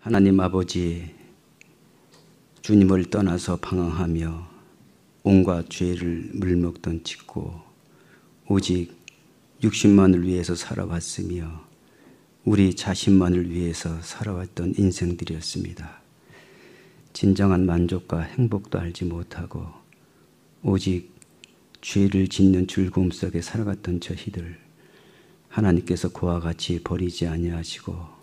하나님 아버지, 주님을 떠나서 방황하며 온갖 죄를 물먹던 짓고 오직 육신만을 위해서 살아왔으며 우리 자신만을 위해서 살아왔던 인생들이었습니다. 진정한 만족과 행복도 알지 못하고 오직 죄를 짓는 즐거움 속에 살아갔던 저희들, 하나님께서 그와 같이 버리지 아니하시고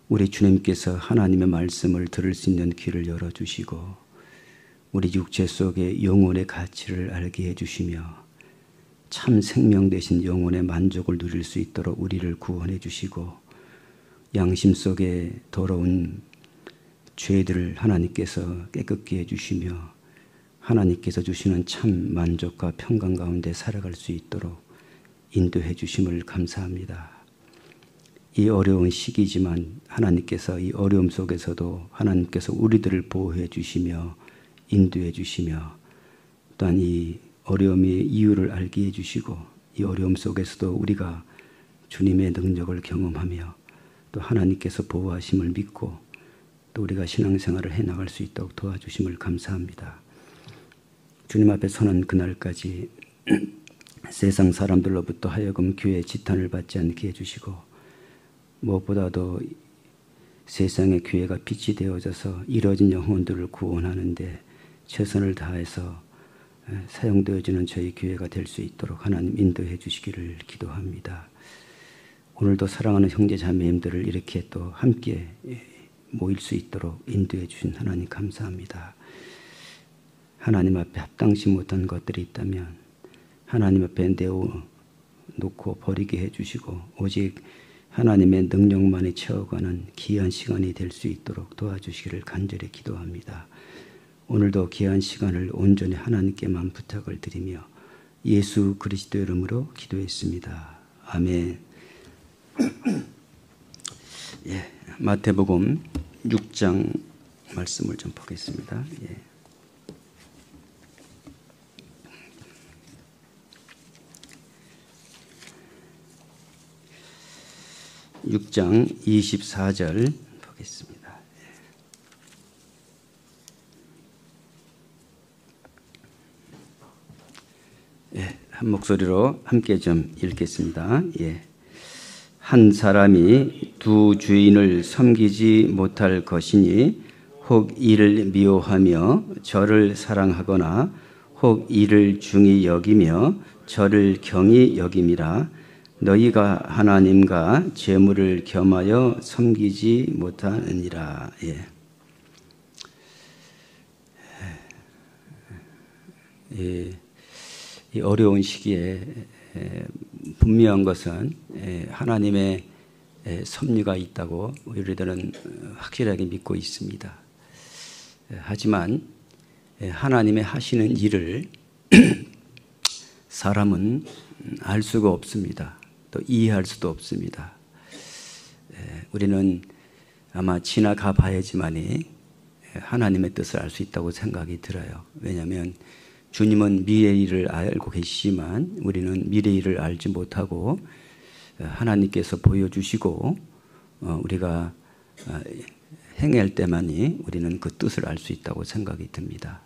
우리 주님께서 하나님의 말씀을 들을 수 있는 귀를 열어주시고 우리 육체 속에 영혼의 가치를 알게 해주시며 참 생명 되신 영혼의 만족을 누릴 수 있도록 우리를 구원해 주시고 양심 속에 더러운 죄들을 하나님께서 깨끗게 해주시며 하나님께서 주시는 참 만족과 평강 가운데 살아갈 수 있도록 인도해 주심을 감사합니다. 이 어려운 시기지만 하나님께서 이 어려움 속에서도 하나님께서 우리들을 보호해 주시며 인도해 주시며 또한 이 어려움의 이유를 알게 해주시고 이 어려움 속에서도 우리가 주님의 능력을 경험하며 또 하나님께서 보호하심을 믿고 또 우리가 신앙생활을 해나갈 수 있도록 도와주심을 감사합니다. 주님 앞에 서는 그날까지 세상 사람들로부터 하여금 교회의 지탄을 받지 않게 해주시고 무엇보다도 세상의 교회가 빛이 되어져서 이뤄진 영혼들을 구원하는 데 최선을 다해서 사용되어지는 저희 교회가 될 수 있도록 하나님 인도해 주시기를 기도합니다. 오늘도 사랑하는 형제 자매님들을 이렇게 또 함께 모일 수 있도록 인도해 주신 하나님 감사합니다. 하나님 앞에 합당치 못한 것들이 있다면 하나님 앞에 내어놓고 버리게 해주시고 오직 하나님의 능력만이 채워가는 귀한 시간이 될 수 있도록 도와주시기를 간절히 기도합니다. 오늘도 귀한 시간을 온전히 하나님께만 부탁을 드리며 예수 그리스도 이름으로 기도했습니다. 아멘. 예, 마태복음 6장 말씀을 좀 보겠습니다. 예. (6장) 24절 보겠습니다. 예, 한 목소리로 함께 좀 읽겠습니다. 예. 한 사람이 두 주인을 섬기지 못할 것이니 혹 이를 미워하며 저를 사랑하거나 혹 이를 중히 여기며 저를 경히 여김이라. 너희가 하나님과 재물을 겸하여 섬기지 못하느니라. 예. 이 어려운 시기에 분명한 것은 하나님의 섭리가 있다고 우리들은 확실하게 믿고 있습니다. 하지만 하나님의 하시는 일을 사람은 알 수가 없습니다. 또 이해할 수도 없습니다. 우리는 아마 지나가 봐야지만이 하나님의 뜻을 알 수 있다고 생각이 들어요. 왜냐하면 주님은 미래의 일을 알고 계시지만 우리는 미래의 일을 알지 못하고 하나님께서 보여주시고 우리가 행할 때만이 우리는 그 뜻을 알 수 있다고 생각이 듭니다.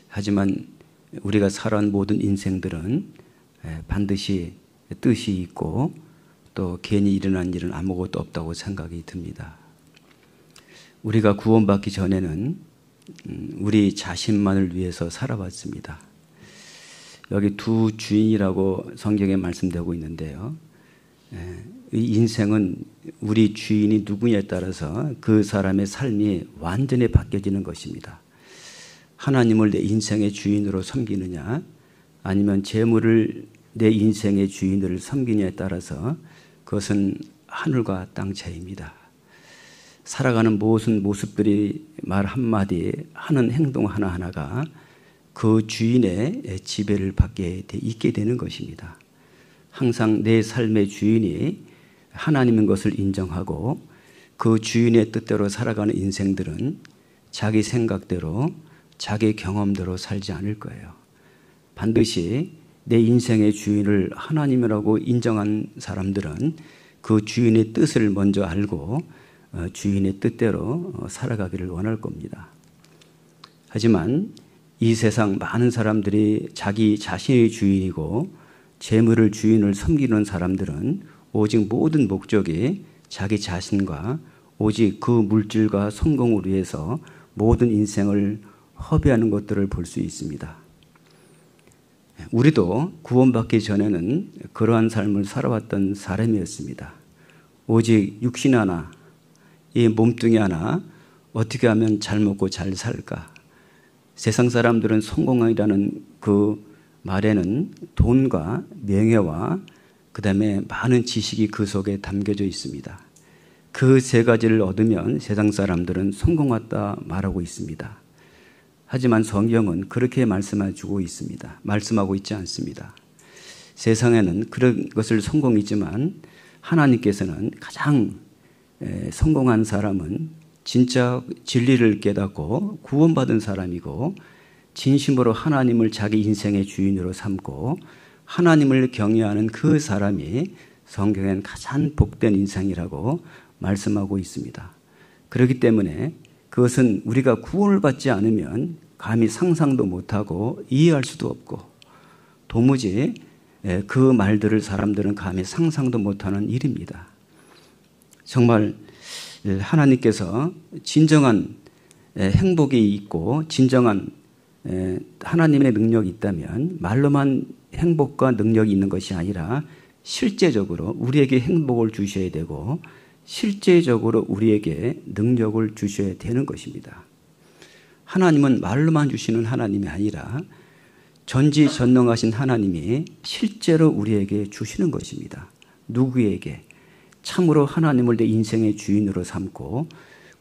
하지만 우리가 살아온 모든 인생들은 반드시 뜻이 있고 또 괜히 일어난 일은 아무것도 없다고 생각이 듭니다. 우리가 구원받기 전에는 우리 자신만을 위해서 살아왔습니다. 여기 두 주인이라고 성경에 말씀되고 있는데요. 이 인생은 우리 주인이 누구냐에 따라서 그 사람의 삶이 완전히 바뀌어지는 것입니다. 하나님을 내 인생의 주인으로 섬기느냐 아니면 재물을 내 인생의 주인을 섬기냐에 따라서 그것은 하늘과 땅 차이입니다. 살아가는 모든 모습들이 말 한마디 하는 행동 하나하나가 그 주인의 지배를 받게 있게 되는 것입니다. 항상 내 삶의 주인이 하나님인 것을 인정하고 그 주인의 뜻대로 살아가는 인생들은 자기 생각대로 자기 경험대로 살지 않을 거예요. 반드시 내 인생의 주인을 하나님이라고 인정한 사람들은 그 주인의 뜻을 먼저 알고 주인의 뜻대로 살아가기를 원할 겁니다. 하지만 이 세상 많은 사람들이 자기 자신의 주인이고 재물을 주인을 섬기는 사람들은 오직 모든 목적이 자기 자신과 오직 그 물질과 성공을 위해서 모든 인생을 허비하는 것들을 볼 수 있습니다. 우리도 구원받기 전에는 그러한 삶을 살아왔던 사람이었습니다. 오직 육신 하나, 이 몸뚱이 하나 어떻게 하면 잘 먹고 잘 살까? 세상 사람들은 성공이라는 그 말에는 돈과 명예와 그 다음에 많은 지식이 그 속에 담겨져 있습니다. 그 세 가지를 얻으면 세상 사람들은 성공했다 말하고 있습니다. 하지만 성경은 그렇게 말씀해주고 있습니다. 말씀하고 있지 않습니다. 세상에는 그런 것을 성공이지만 하나님께서는 가장 성공한 사람은 진짜 진리를 깨닫고 구원받은 사람이고 진심으로 하나님을 자기 인생의 주인으로 삼고 하나님을 경외하는 그 사람이 성경엔 가장 복된 인생이라고 말씀하고 있습니다. 그렇기 때문에 그것은 우리가 구원을 받지 않으면 감히 상상도 못하고 이해할 수도 없고 도무지 그 말들을 사람들은 감히 상상도 못하는 일입니다. 정말 하나님께서 진정한 행복이 있고 진정한 하나님의 능력이 있다면 말로만 행복과 능력이 있는 것이 아니라 실제적으로 우리에게 행복을 주셔야 되고 실제적으로 우리에게 능력을 주셔야 되는 것입니다. 하나님은 말로만 주시는 하나님이 아니라 전지전능하신 하나님이 실제로 우리에게 주시는 것입니다. 누구에게? 참으로 하나님을 내 인생의 주인으로 삼고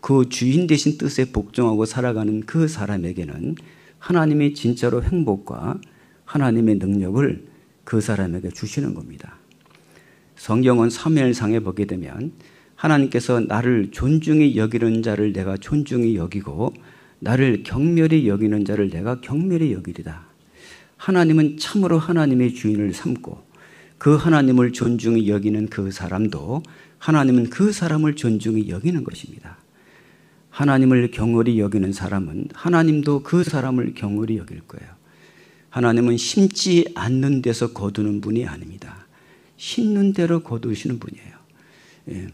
그 주인 되신 뜻에 복종하고 살아가는 그 사람에게는 하나님이 진짜로 행복과 하나님의 능력을 그 사람에게 주시는 겁니다. 성경은 사무엘상에 보게 되면 하나님께서 나를 존중히 여기는 자를 내가 존중히 여기고 나를 경멸히 여기는 자를 내가 경멸히 여기리다. 하나님은 참으로 하나님의 주인을 삼고 그 하나님을 존중히 여기는 그 사람도 하나님은 그 사람을 존중히 여기는 것입니다. 하나님을 경홀히 여기는 사람은 하나님도 그 사람을 경홀히 여길 거예요. 하나님은 심지 않는 데서 거두는 분이 아닙니다. 심는 대로 거두시는 분이에요. 예.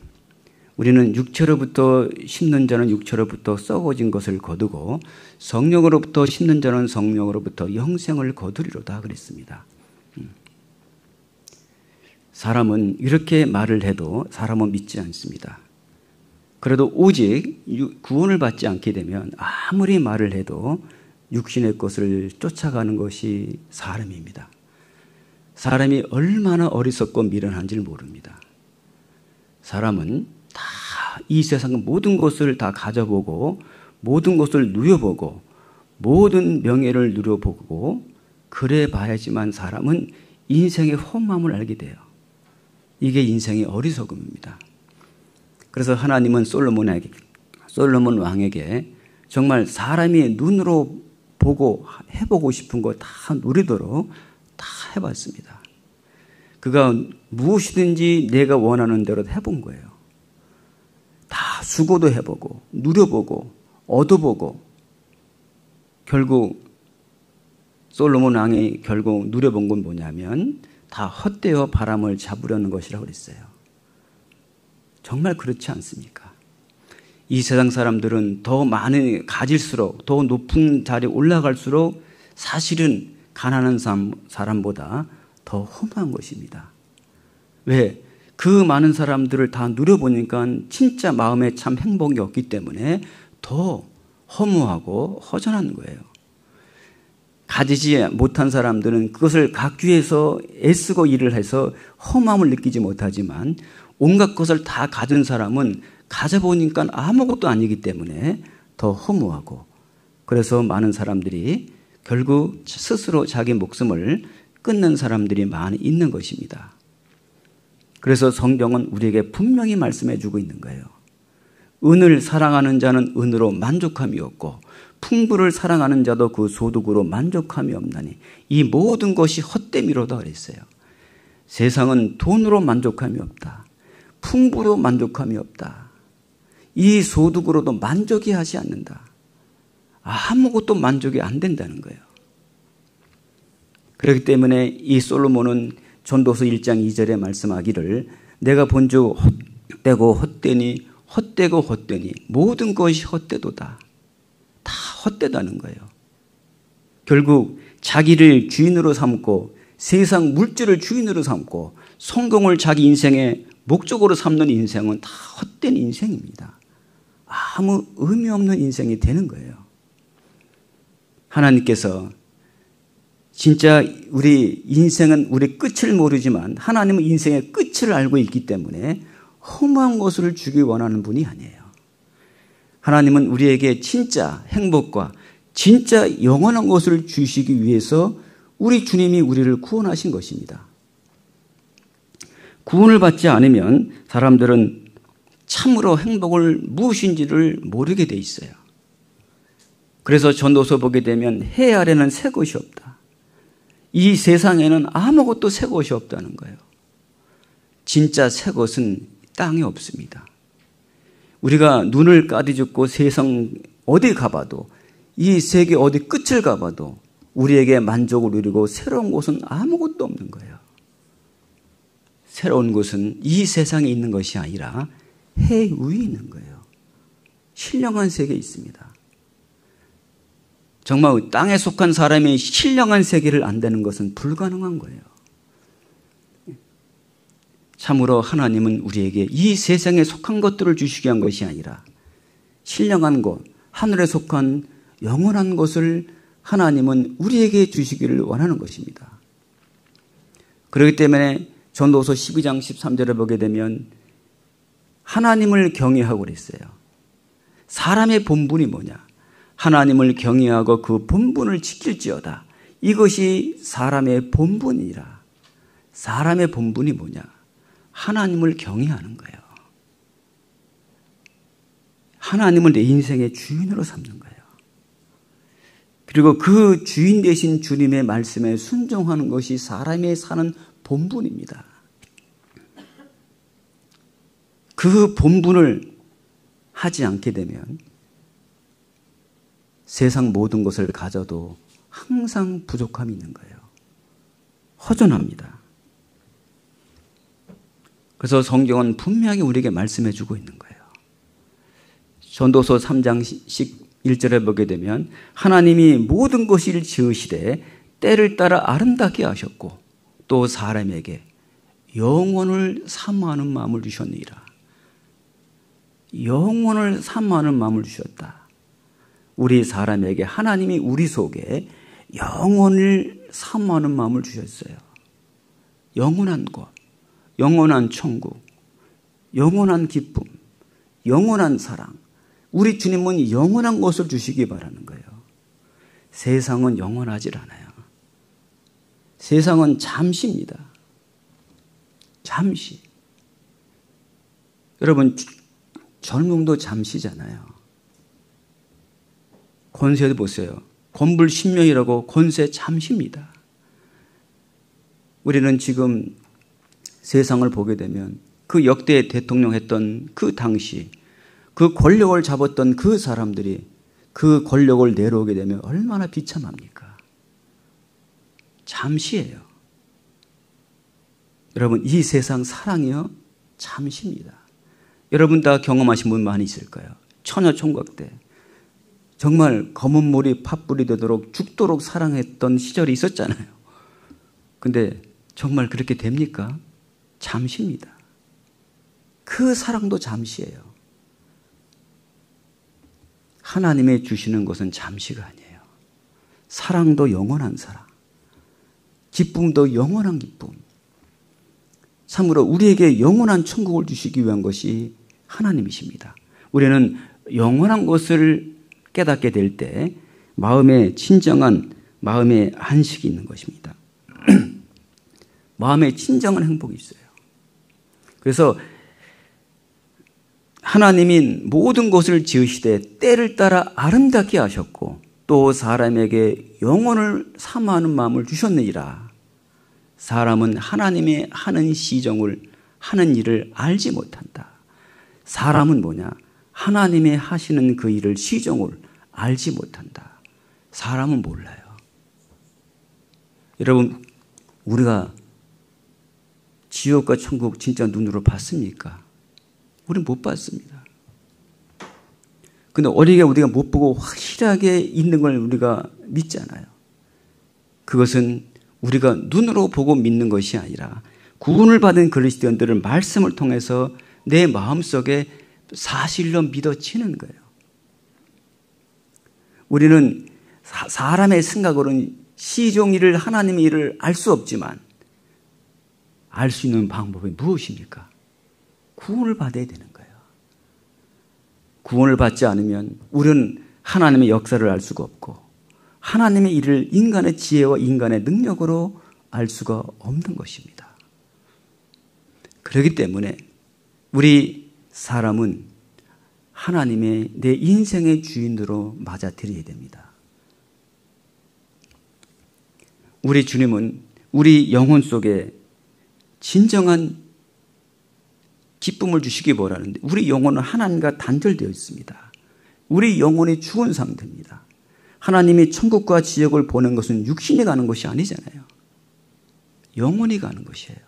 우리는 육체로부터 심는 자는 육체로부터 썩어진 것을 거두고 성령으로부터 심는 자는 성령으로부터 영생을 거두리로다 그랬습니다. 사람은 이렇게 말을 해도 사람은 믿지 않습니다. 그래도 오직 구원을 받지 않게 되면 아무리 말을 해도 육신의 것을 쫓아가는 것이 사람입니다. 사람이 얼마나 어리석고 미련한지를 모릅니다. 사람은 다 이 세상 모든 것을 다 가져보고 모든 것을 누려보고 모든 명예를 누려보고 그래 봐야지만 사람은 인생의 험함을 알게 돼요. 이게 인생의 어리석음입니다. 그래서 하나님은 솔로몬 왕에게 정말 사람이 눈으로 보고 해보고 싶은 거 다 누리도록 다 해봤습니다. 그가 무엇이든지 내가 원하는 대로 해본 거예요. 다 수고도 해보고 누려보고 얻어보고 결국 솔로몬 왕이 결국 누려본 건 뭐냐면 다 헛되어 바람을 잡으려는 것이라고 그랬어요. 정말 그렇지 않습니까? 이 세상 사람들은 더 많이 가질수록 더 높은 자리에 올라갈수록 사실은 가난한 사람보다 더 험한 것입니다. 왜? 그 많은 사람들을 다 누려보니까 진짜 마음에 참 행복이 없기 때문에 더 허무하고 허전한 거예요. 가지지 못한 사람들은 그것을 갖기 위해서 애쓰고 일을 해서 험함을 느끼지 못하지만 온갖 것을 다 가진 사람은 가져보니까 아무것도 아니기 때문에 더 허무하고 그래서 많은 사람들이 결국 스스로 자기 목숨을 끊는 사람들이 많이 있는 것입니다. 그래서 성경은 우리에게 분명히 말씀해 주고 있는 거예요. 은을 사랑하는 자는 은으로 만족함이 없고 풍부를 사랑하는 자도 그 소득으로 만족함이 없나니 이 모든 것이 헛됨이로다 그랬어요. 세상은 돈으로 만족함이 없다. 풍부로 만족함이 없다. 이 소득으로도 만족이 하지 않는다. 아무것도 만족이 안 된다는 거예요. 그렇기 때문에 이 솔로몬은 전도서 1장 2절에 말씀하기를 내가 본즉 헛되고 헛되니 헛되고 헛되니 모든 것이 헛되도다. 다 헛되다는 거예요. 결국 자기를 주인으로 삼고 세상 물질을 주인으로 삼고 성공을 자기 인생의 목적으로 삼는 인생은 다 헛된 인생입니다. 아무 의미 없는 인생이 되는 거예요. 하나님께서 진짜 우리 인생은 우리 끝을 모르지만 하나님은 인생의 끝을 알고 있기 때문에 허무한 것을 주기 원하는 분이 아니에요. 하나님은 우리에게 진짜 행복과 진짜 영원한 것을 주시기 위해서 우리 주님이 우리를 구원하신 것입니다. 구원을 받지 않으면 사람들은 참으로 행복을 무엇인지를 모르게 돼 있어요. 그래서 전도서 보게 되면 해 아래는 새 것이 없다. 이 세상에는 아무것도 새 것이 없다는 거예요. 진짜 새 것은 땅에 없습니다. 우리가 눈을 까디죽고 세상 어디 가봐도 이 세계 어디 끝을 가봐도 우리에게 만족을 누리고 새로운 곳은 아무것도 없는 거예요. 새로운 곳은 이 세상에 있는 것이 아니라 해 위에 있는 거예요. 신령한 세계에 있습니다. 정말 땅에 속한 사람이 신령한 세계를 안다는 것은 불가능한 거예요. 참으로 하나님은 우리에게 이 세상에 속한 것들을 주시기 위한 것이 아니라 신령한 것, 하늘에 속한 영원한 것을 하나님은 우리에게 주시기를 원하는 것입니다. 그렇기 때문에 전도서 12장 13절을 보게 되면 하나님을 경외하고 그랬어요. 사람의 본분이 뭐냐? 하나님을 경외하고 그 본분을 지킬지어다. 이것이 사람의 본분이라. 사람의 본분이 뭐냐? 하나님을 경외하는 거예요. 하나님을 내 인생의 주인으로 삼는 거예요. 그리고 그 주인 되신 주님의 말씀에 순종하는 것이 사람의 사는 본분입니다. 그 본분을 하지 않게 되면 세상 모든 것을 가져도 항상 부족함이 있는 거예요. 허전합니다. 그래서 성경은 분명히 우리에게 말씀해 주고 있는 거예요. 전도서 3장 1절에 보게 되면 하나님이 모든 것을 지으시되 때를 따라 아름답게 하셨고 또 사람에게 영원을 사모하는 마음을 주셨느니라. 영원을 사모하는 마음을 주셨다. 우리 사람에게 하나님이 우리 속에 영원을 사모하는 마음을 주셨어요. 영원한 것, 영원한 천국, 영원한 기쁨, 영원한 사랑. 우리 주님은 영원한 것을 주시기 바라는 거예요. 세상은 영원하질 않아요. 세상은 잠시입니다. 잠시. 여러분, 젊음도 잠시잖아요. 권세도 보세요. 권불 10년이라고 권세 잠시입니다. 우리는 지금 세상을 보게 되면 그 역대 대통령 했던 그 당시 그 권력을 잡았던 그 사람들이 그 권력을 내려오게 되면 얼마나 비참합니까? 잠시예요. 여러분, 이 세상 사랑이요 잠시입니다. 여러분 다 경험하신 분 많이 있을 거예요. 처녀 총각 때 정말 검은 몰이 팥불이 되도록 죽도록 사랑했던 시절이 있었잖아요. 근데 정말 그렇게 됩니까? 잠시입니다. 그 사랑도 잠시예요. 하나님의 주시는 것은 잠시가 아니에요. 사랑도 영원한 사랑, 기쁨도 영원한 기쁨. 참으로 우리에게 영원한 천국을 주시기 위한 것이 하나님이십니다. 우리는 영원한 것을 깨닫게 될 때 마음에 진정한 마음의 안식이 있는 것입니다. 마음에 진정한 행복이 있어요. 그래서 하나님이 모든 것을 지으시되 때를 따라 아름답게 하셨고 또 사람에게 영혼을 사모하는 마음을 주셨느니라. 사람은 하나님의 하는 시정을 하는 일을 알지 못한다. 사람은 뭐냐? 하나님이 하시는 그 일을 시종을 알지 못한다. 사람은 몰라요. 여러분, 우리가 지옥과 천국 진짜 눈으로 봤습니까? 우리는 못 봤습니다. 근데 어리게 우리가 못 보고 확실하게 있는 걸 우리가 믿잖아요. 그것은 우리가 눈으로 보고 믿는 것이 아니라 구원을 받은 그리스도인들은 말씀을 통해서 내 마음속에 사실로 믿어지는 거예요. 우리는 사람의 생각으로는 시종 일을 하나님의 일을 알 수 없지만 알 수 있는 방법이 무엇입니까? 구원을 받아야 되는 거예요. 구원을 받지 않으면 우리는 하나님의 역사를 알 수가 없고 하나님의 일을 인간의 지혜와 인간의 능력으로 알 수가 없는 것입니다. 그렇기 때문에 우리 사람은 하나님의 내 인생의 주인으로 맞아들여야 됩니다. 우리 주님은 우리 영혼 속에 진정한 기쁨을 주시기 원하는데 우리 영혼은 하나님과 단절되어 있습니다. 우리 영혼이 죽은 상태입니다. 하나님이 천국과 지옥을 보는 것은 육신이 가는 것이 아니잖아요. 영혼이 가는 것이에요.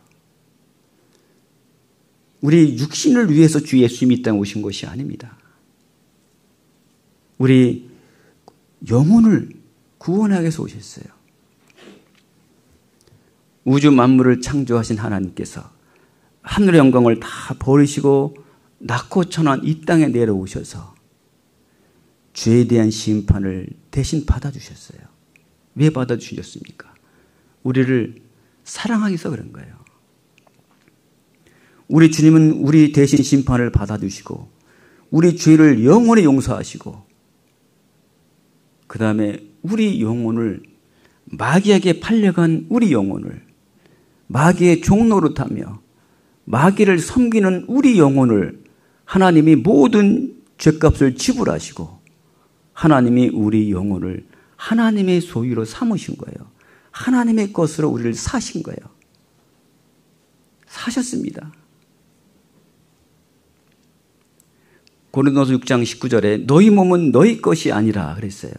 우리 육신을 위해서 주 예수님이 이 땅에 오신 것이 아닙니다. 우리 영혼을 구원하기 위해서 오셨어요. 우주 만물을 창조하신 하나님께서 하늘의 영광을 다 버리시고 낮고 천한 이 땅에 내려오셔서 죄에 대한 심판을 대신 받아주셨어요. 왜 받아주셨습니까? 우리를 사랑하기 위해서 그런 거예요. 우리 주님은 우리 대신 심판을 받아주시고 우리 죄를 영원히 용서하시고 그 다음에 우리 영혼을 마귀에게 팔려간 우리 영혼을 마귀의 종노릇하며 마귀를 섬기는 우리 영혼을 하나님이 모든 죄값을 지불하시고 하나님이 우리 영혼을 하나님의 소유로 삼으신 거예요. 하나님의 것으로 우리를 사신 거예요. 사셨습니다. 고린도서 6장 19절에 너희 몸은 너희 것이 아니라 그랬어요.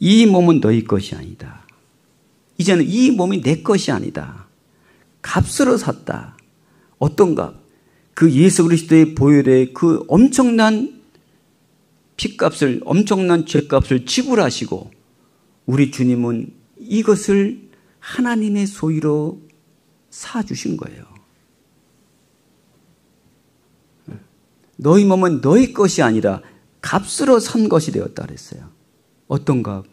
이 몸은 너희 것이 아니다. 이제는 이 몸이 내 것이 아니다. 값으로 샀다. 어떤 값? 그 예수 그리스도의 보혈의 그 엄청난 피값을, 엄청난 죄값을 지불하시고 우리 주님은 이것을 하나님의 소유로 사주신 거예요. 너희 몸은 너희 것이 아니라 값으로 산 것이 되었다 그랬어요. 어떤 값?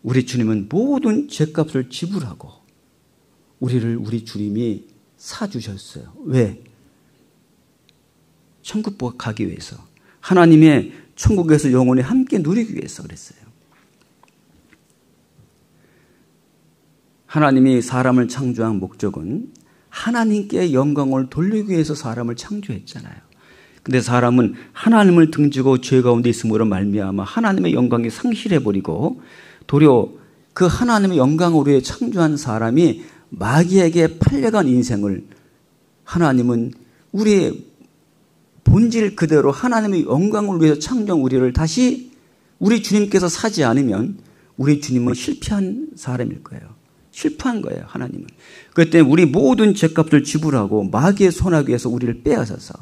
우리 주님은 모든 죄값을 지불하고 우리를 우리 주님이 사주셨어요. 왜? 천국 가기 위해서. 하나님의 천국에서 영원히 함께 누리기 위해서 그랬어요. 하나님이 사람을 창조한 목적은 하나님께 영광을 돌리기 위해서 사람을 창조했잖아요. 근데 사람은 하나님을 등지고 죄 가운데 있음으로 말미암아 하나님의 영광이 상실해버리고 도리어 그 하나님의 영광으로 위해 창조한 사람이 마귀에게 팔려간 인생을 하나님은 우리의 본질 그대로 하나님의 영광을 위해서 창조한 우리를 다시 우리 주님께서 사지 않으면 우리 주님은 실패한 사람일 거예요. 실패한 거예요, 하나님은. 그렇기 때문에 우리 모든 죄값을 지불하고 마귀의 손아귀에서 우리를 빼앗아서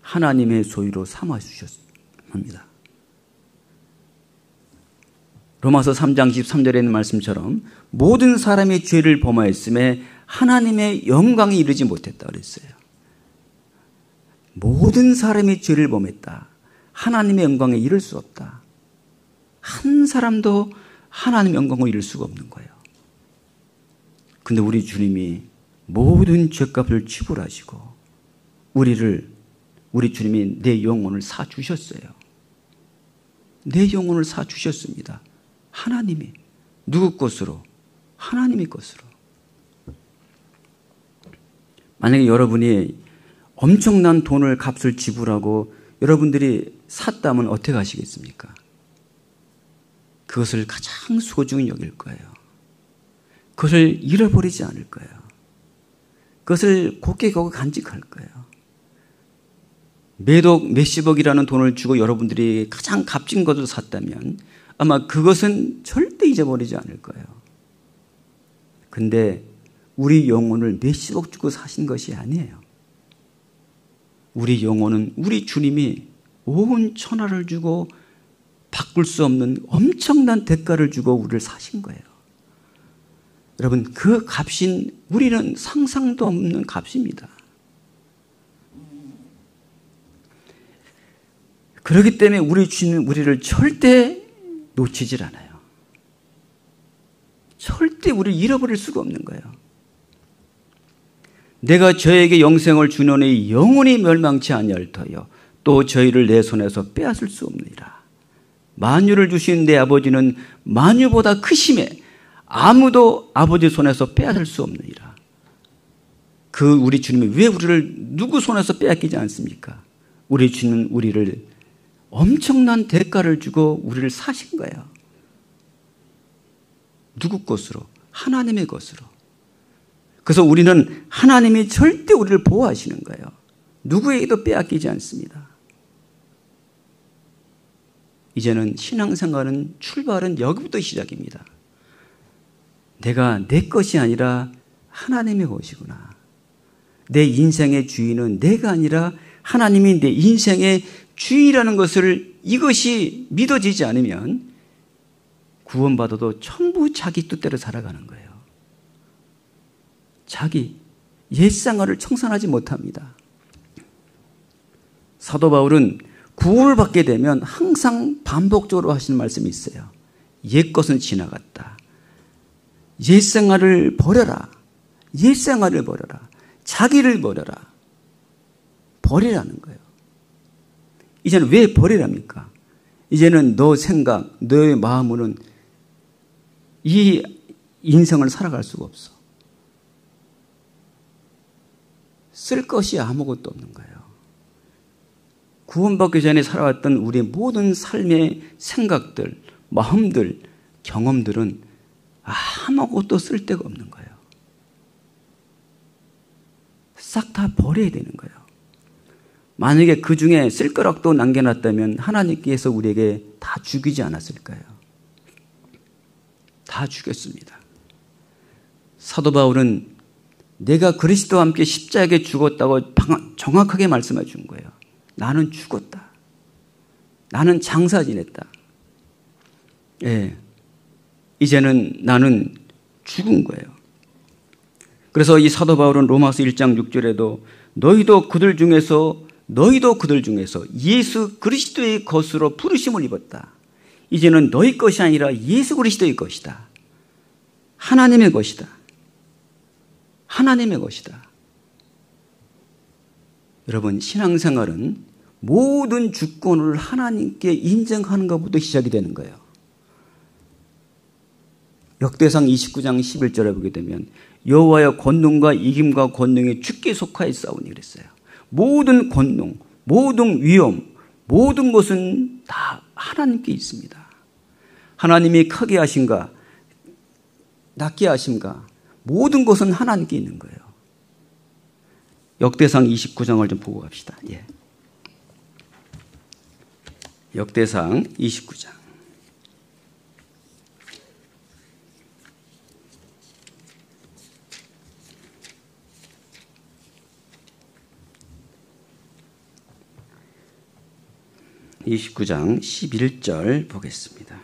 하나님의 소유로 삼아주셨습니다. 로마서 3장 13절에 있는 말씀처럼 모든 사람이 죄를 범하였음에 하나님의 영광에 이르지 못했다 그랬어요. 모든 사람이 죄를 범했다. 하나님의 영광에 이를 수 없다. 한 사람도 하나님의 영광을 이룰 수가 없는 거예요. 근데 우리 주님이 모든 죄값을 지불하시고 우리 주님이 내 영혼을 사주셨어요. 내 영혼을 사주셨습니다. 하나님이. 누구 것으로? 하나님의 것으로. 만약에 여러분이 엄청난 돈을 값을 지불하고 여러분들이 샀다면 어떻게 하시겠습니까? 그것을 가장 소중히 여길 거예요. 그것을 잃어버리지 않을 거예요. 그것을 곱게 걷고 간직할 거예요. 몇억 몇십억이라는 돈을 주고 여러분들이 가장 값진 것을 샀다면 아마 그것은 절대 잊어버리지 않을 거예요. 근데 우리 영혼을 몇십억 주고 사신 것이 아니에요. 우리 영혼은 우리 주님이 온 천하를 주고 바꿀 수 없는 엄청난 대가를 주고 우리를 사신 거예요. 여러분, 그 값인 우리는 상상도 없는 값입니다. 그렇기 때문에 우리 주님은 우리를 절대 놓치질 않아요. 절대 우리를 잃어버릴 수가 없는 거예요. 내가 저에게 영생을 주노니 영원히 멸망치 아니할 터여 또 저희를 내 손에서 빼앗을 수 없느니라. 만유를 주신 내 아버지는 만유보다 크심에 아무도 아버지 손에서 빼앗을 수 없느니라. 그 우리 주님이 왜 우리를 누구 손에서 빼앗기지 않습니까? 우리 주님은 우리를 엄청난 대가를 주고 우리를 사신 거예요. 누구 것으로? 하나님의 것으로. 그래서 우리는 하나님이 절대 우리를 보호하시는 거예요. 누구에게도 빼앗기지 않습니다. 이제는 신앙생활은 출발은 여기부터 시작입니다. 내가 내 것이 아니라 하나님의 것이구나. 내 인생의 주인은 내가 아니라 하나님이 내 인생의 주인이라는 것을 이것이 믿어지지 않으면 구원받아도 전부 자기 뜻대로 살아가는 거예요. 자기 옛생활을 청산하지 못합니다. 사도 바울은 구원을 받게 되면 항상 반복적으로 하시는 말씀이 있어요. 옛것은 지나갔다. 옛생활을 버려라. 옛생활을 버려라. 자기를 버려라. 버리라는 거예요. 이제는 왜 버리랍니까? 이제는 너 생각, 너의 마음으로는 이 인생을 살아갈 수가 없어. 쓸 것이 아무것도 없는 거예요. 구원받기 전에 살아왔던 우리의 모든 삶의 생각들, 마음들, 경험들은 아무것도 쓸 데가 없는 거예요. 싹 다 버려야 되는 거예요. 만약에 그 중에 쓸 거락도 남겨놨다면 하나님께서 우리에게 다 죽이지 않았을까요? 다 죽였습니다. 사도 바울은 내가 그리스도와 함께 십자가에 죽었다고 정확하게 말씀해 준 거예요. 나는 죽었다. 나는 장사 지냈다. 예. 이제는 나는 죽은 거예요. 그래서 이 사도 바울은 로마서 1장 6절에도 너희도 그들 중에서 예수 그리스도의 것으로 부르심을 입었다. 이제는 너희 것이 아니라 예수 그리스도의 것이다. 하나님의 것이다. 하나님의 것이다. 여러분, 신앙생활은 모든 주권을 하나님께 인정하는 것부터 시작이 되는 거예요. 역대상 29장 11절에 보게 되면 여호와여 권능과 이김과 권능이 주께 속하였사오니 그랬어요. 모든 권능, 모든 위엄, 모든 것은 다 하나님께 있습니다. 하나님이 크게 하신가 낮게 하신가 모든 것은 하나님께 있는 거예요. 역대상 29장을 좀 보고 갑시다. 예. 역대상 29장. (29장) 11절 보겠습니다.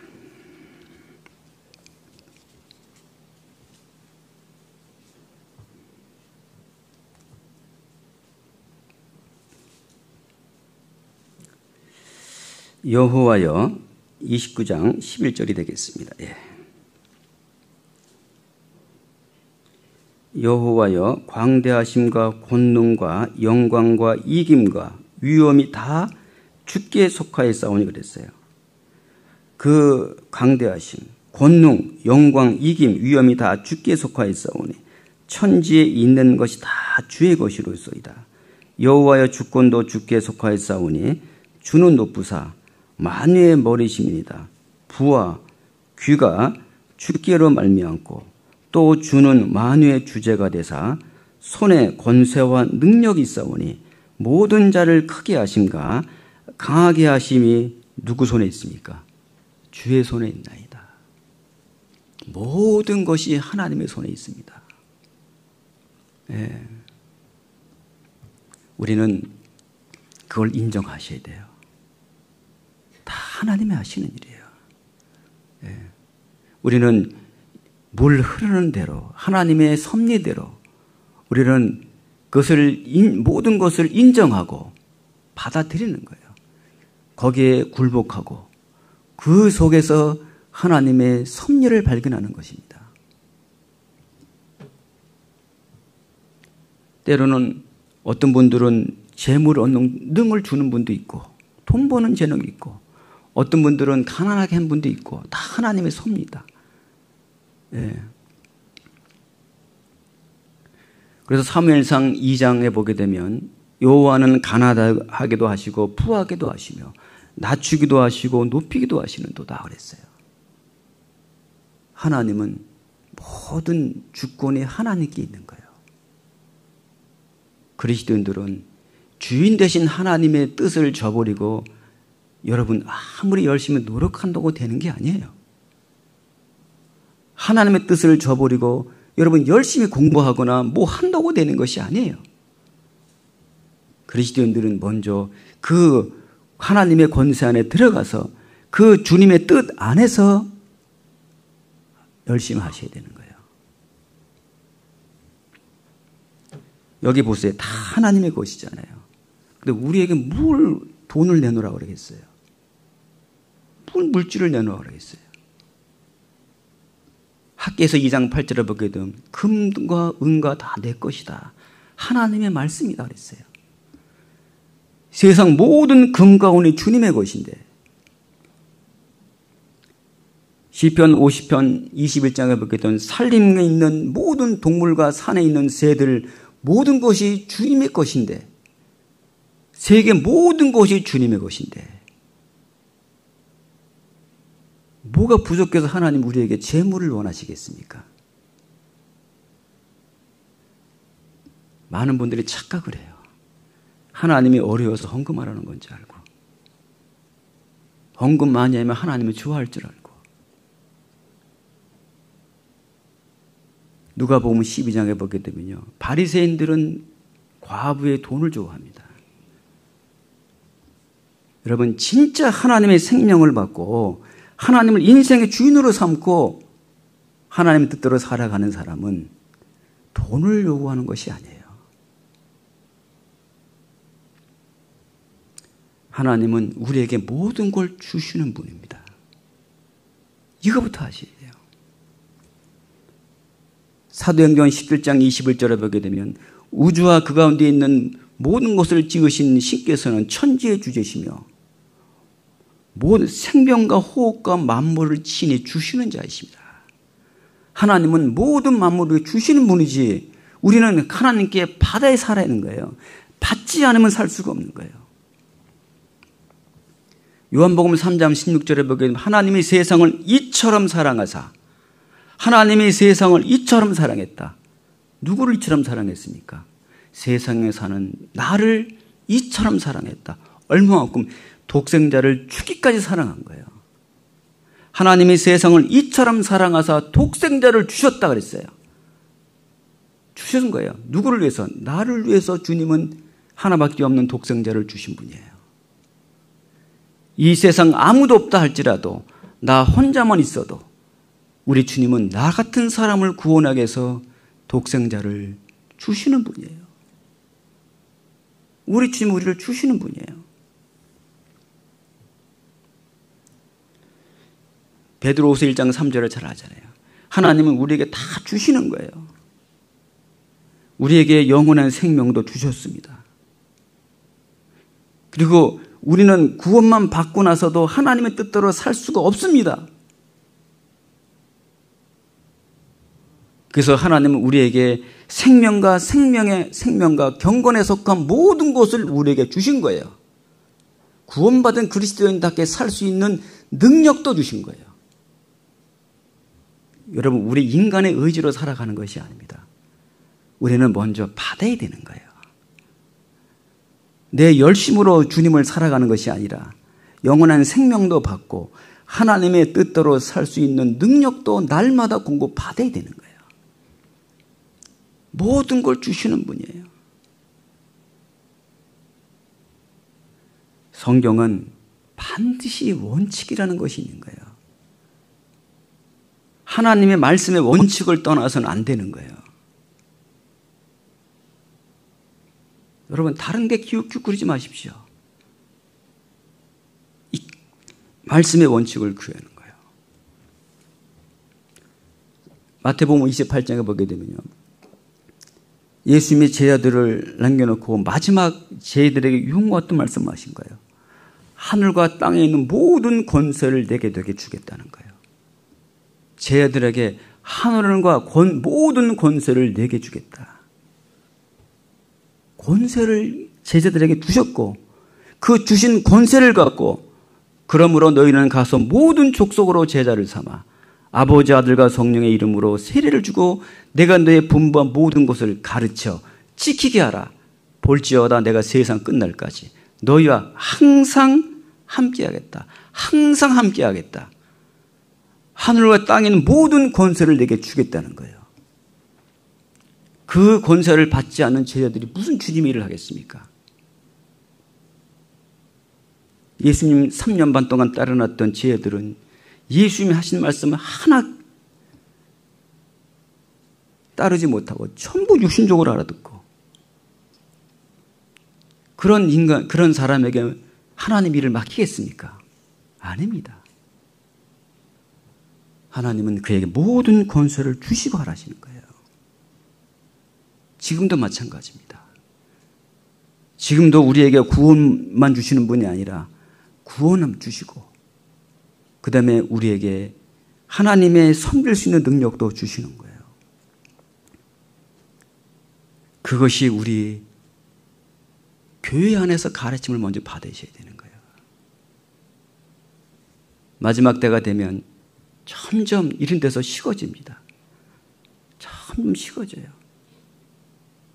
여호와여 29장 11절이 되겠습니다. 예. 여호와여 광대하심과 권능과 영광과 이김과 위엄이 다 주께 속하였사오니 그랬어요. 그 광대하심, 권능, 영광, 이김, 위엄이 다 주께 속하였사오니 천지에 있는 것이 다 주의 것이로소이다. 여호와여 주권도 주께 속하였사오니 주는 높으사 만유의 머리심이니이다. 부와 귀가 주께로 말미암고 또 주는 만유의 주제가 되사 손에 권세와 능력이 있사오니 모든 자를 크게 하심과 강하게 하심이 누구 손에 있습니까? 주의 손에 있나이다. 모든 것이 하나님의 손에 있습니다. 예. 우리는 그걸 인정하셔야 돼요. 다 하나님이 하시는 일이에요. 예. 우리는 물 흐르는 대로, 하나님의 섭리대로 우리는 그것을 모든 것을 인정하고 받아들이는 거예요. 거기에 굴복하고 그 속에서 하나님의 섭리를 발견하는 것입니다. 때로는 어떤 분들은 재물을 얻는 능을 주는 분도 있고 돈 버는 재능이 있고 어떤 분들은 가난하게 한 분도 있고 다 하나님의 섭리다. 예. 그래서 사무엘상 2장에 보게 되면 여호와는 가난하게도 하시고 부하게도 하시며 낮추기도 하시고 높이기도 하시는도다 그랬어요. 하나님은 모든 주권이 하나님께 있는 거예요. 그리스도인들은 주인 되신 하나님의 뜻을 저버리고 여러분 아무리 열심히 노력한다고 되는 게 아니에요. 하나님의 뜻을 저버리고 여러분 열심히 공부하거나 뭐 한다고 되는 것이 아니에요. 그리스도인들은 먼저 그 하나님의 권세 안에 들어가서 그 주님의 뜻 안에서 열심히 하셔야 되는 거예요. 여기 보세요. 다 하나님의 것이잖아요. 근데 우리에게 뭘 돈을 내놓으라고 그러겠어요? 뭘 물질을 내놓으라고 그러겠어요? 학개서 2장 8절에 보게 되면 금과 은과 다 내 것이다. 하나님의 말씀이다 그랬어요. 세상 모든 금과 은이 주님의 것인데 시편 50편 21장에 보게 되면 산림에 있는 모든 동물과 산에 있는 새들 모든 것이 주님의 것인데 세계 모든 것이 주님의 것인데 뭐가 부족해서 하나님 우리에게 재물을 원하시겠습니까? 많은 분들이 착각을 해요. 하나님이 어려워서 헌금하라는 건지 알고 헌금 많이 하면 하나님을 좋아할 줄 알고 누가복음 12장에 보게 되면요. 바리새인들은 과부의 돈을 좋아합니다. 여러분 진짜 하나님의 생명을 받고 하나님을 인생의 주인으로 삼고 하나님의 뜻대로 살아가는 사람은 돈을 요구하는 것이 아니에요. 하나님은 우리에게 모든 걸 주시는 분입니다. 이거부터 하셔야 돼요. 사도행전 17장 21절에 보게 되면 우주와 그 가운데 있는 모든 것을 지으신 신께서는 천지의 주제시며 모든 생명과 호흡과 만물을 친히 주시는 자이십니다. 하나님은 모든 만물을 주시는 분이지 우리는 하나님께 받아야 살아야 하는 거예요. 받지 않으면 살 수가 없는 거예요. 요한복음 3장 16절에 보게 되면 하나님이 세상을 이처럼 사랑하사 하나님이 세상을 이처럼 사랑했다. 누구를 이처럼 사랑했습니까? 세상에 사는 나를 이처럼 사랑했다. 얼마만큼 독생자를 주기까지 사랑한 거예요. 하나님이 세상을 이처럼 사랑하사 독생자를 주셨다 그랬어요. 주신 거예요. 누구를 위해서? 나를 위해서 주님은 하나밖에 없는 독생자를 주신 분이에요. 이 세상 아무도 없다 할지라도 나 혼자만 있어도 우리 주님은 나 같은 사람을 구원하기 위해서 독생자를 주시는 분이에요. 우리 주님은 우리를 주시는 분이에요. 베드로후서 1장 3절을 잘 아잖아요. 하나님은 우리에게 다 주시는 거예요. 우리에게 영원한 생명도 주셨습니다. 그리고 우리는 구원만 받고 나서도 하나님의 뜻대로 살 수가 없습니다. 그래서 하나님은 우리에게 생명과 경건에 속한 모든 것을 우리에게 주신 거예요. 구원받은 그리스도인답게 살 수 있는 능력도 주신 거예요. 여러분, 우리 인간의 의지로 살아가는 것이 아닙니다. 우리는 먼저 받아야 되는 거예요. 내 열심으로 주님을 살아가는 것이 아니라 영원한 생명도 받고 하나님의 뜻대로 살 수 있는 능력도 날마다 공급받아야 되는 거예요. 모든 걸 주시는 분이에요. 성경은 반드시 원칙이라는 것이 있는 거예요. 하나님의 말씀의 원칙을 떠나서는 안 되는 거예요. 여러분, 다른 게 기웃기웃거리지 마십시오. 이 말씀의 원칙을 구하는 거예요. 마태복음 28장에 보게 되면요, 예수님이 제자들을 남겨놓고 마지막 제자들에게 유혹과 같은 말씀을 하신 거예요. 하늘과 땅에 있는 모든 권세를 내게 주겠다는 거예요. 제자들에게 하늘과 모든 권세를 내게 주겠다. 권세를 제자들에게 주셨고, 그 주신 권세를 갖고 그러므로 너희는 가서 모든 족속으로 제자를 삼아 아버지, 아들과 성령의 이름으로 세례를 주고 내가 너의 분부한 모든 것을 가르쳐 지키게 하라. 볼지어다 내가 세상 끝날까지 너희와 항상 함께하겠다. 항상 함께하겠다. 하늘과 땅에 있는 모든 권세를 내게 주겠다는 거예요. 그 권세를 받지 않는 제자들이 무슨 주님의 일을 하겠습니까? 예수님 3년 반 동안 따라놨던 제자들은 예수님이 하신 말씀을 하나 따르지 못하고 전부 육신적으로 알아듣고, 그런 사람에게 하나님 일을 맡기겠습니까? 아닙니다. 하나님은 그에게 모든 권세를 주시고 하라시는 거예요. 지금도 마찬가지입니다. 지금도 우리에게 구원만 주시는 분이 아니라 구원을 주시고, 그 다음에 우리에게 하나님의 섬길 수 있는 능력도 주시는 거예요. 그것이 우리 교회 안에서 가르침을 먼저 받으셔야 되는 거예요. 마지막 때가 되면 점점 이런 데서 식어집니다. 점점 식어져요.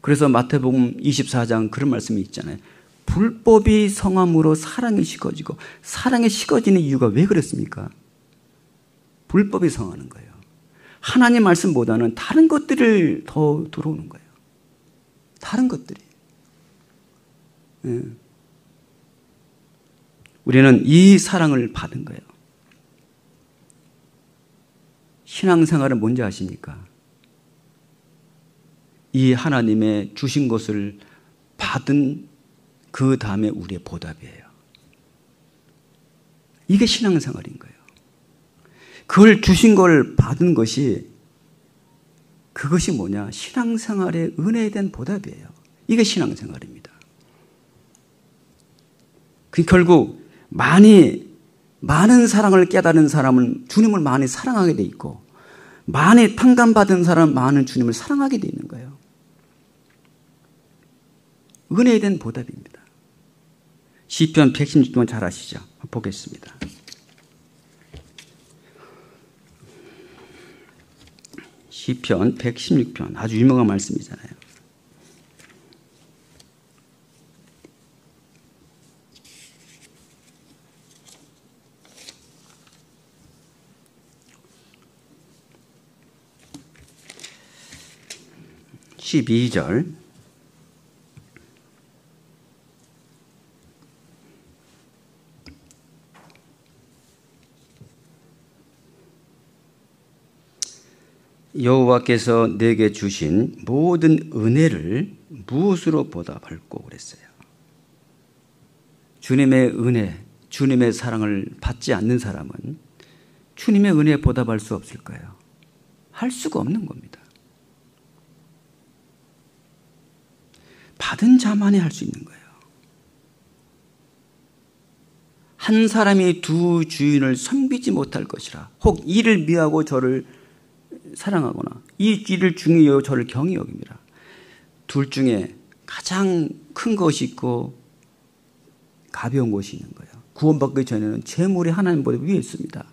그래서 마태복음 24장 그런 말씀이 있잖아요. 불법이 성함으로 사랑이 식어지고, 사랑이 식어지는 이유가 왜 그랬습니까? 불법이 성하는 거예요. 하나님 말씀보다는 다른 것들을 더 들어오는 거예요. 다른 것들이. 우리는 이 사랑을 받은 거예요. 신앙생활은 뭔지 아십니까? 이 하나님의 주신 것을 받은 그 다음에 우리의 보답이에요. 이게 신앙생활인 거예요. 그걸 주신 걸 받은 것이, 그것이 뭐냐? 신앙생활의 은혜에 대한 보답이에요. 이게 신앙생활입니다. 결국 많은 사랑을 깨달은 사람은 주님을 많이 사랑하게 돼 있고, 많이 탕감받은 사람은 많은 주님을 사랑하게 돼 있는 거예요. 은혜에 대한 보답입니다. 시편 116편 잘 아시죠? 보겠습니다. 시편 116편 아주 유명한 말씀이잖아요. (12절) 여호와께서 내게 주신 모든 은혜를 무엇으로 보답할꼬 그랬어요. 주님의 은혜, 주님의 사랑을 받지 않는 사람은 주님의 은혜에 보답할 수 없을까요? 할 수가 없는 겁니다. 받은 자만이 할 수 있는 거예요. 한 사람이 두 주인을 섬기지 못할 것이라. 혹 이를 미워하고 저를 사랑하거나 이 일을 중히 여겨 저를 경히 여깁니다. 둘 중에 가장 큰 것이 있고 가벼운 것이 있는 거예요. 구원받기 전에는 재물이 하나님보다 위에 있습니다.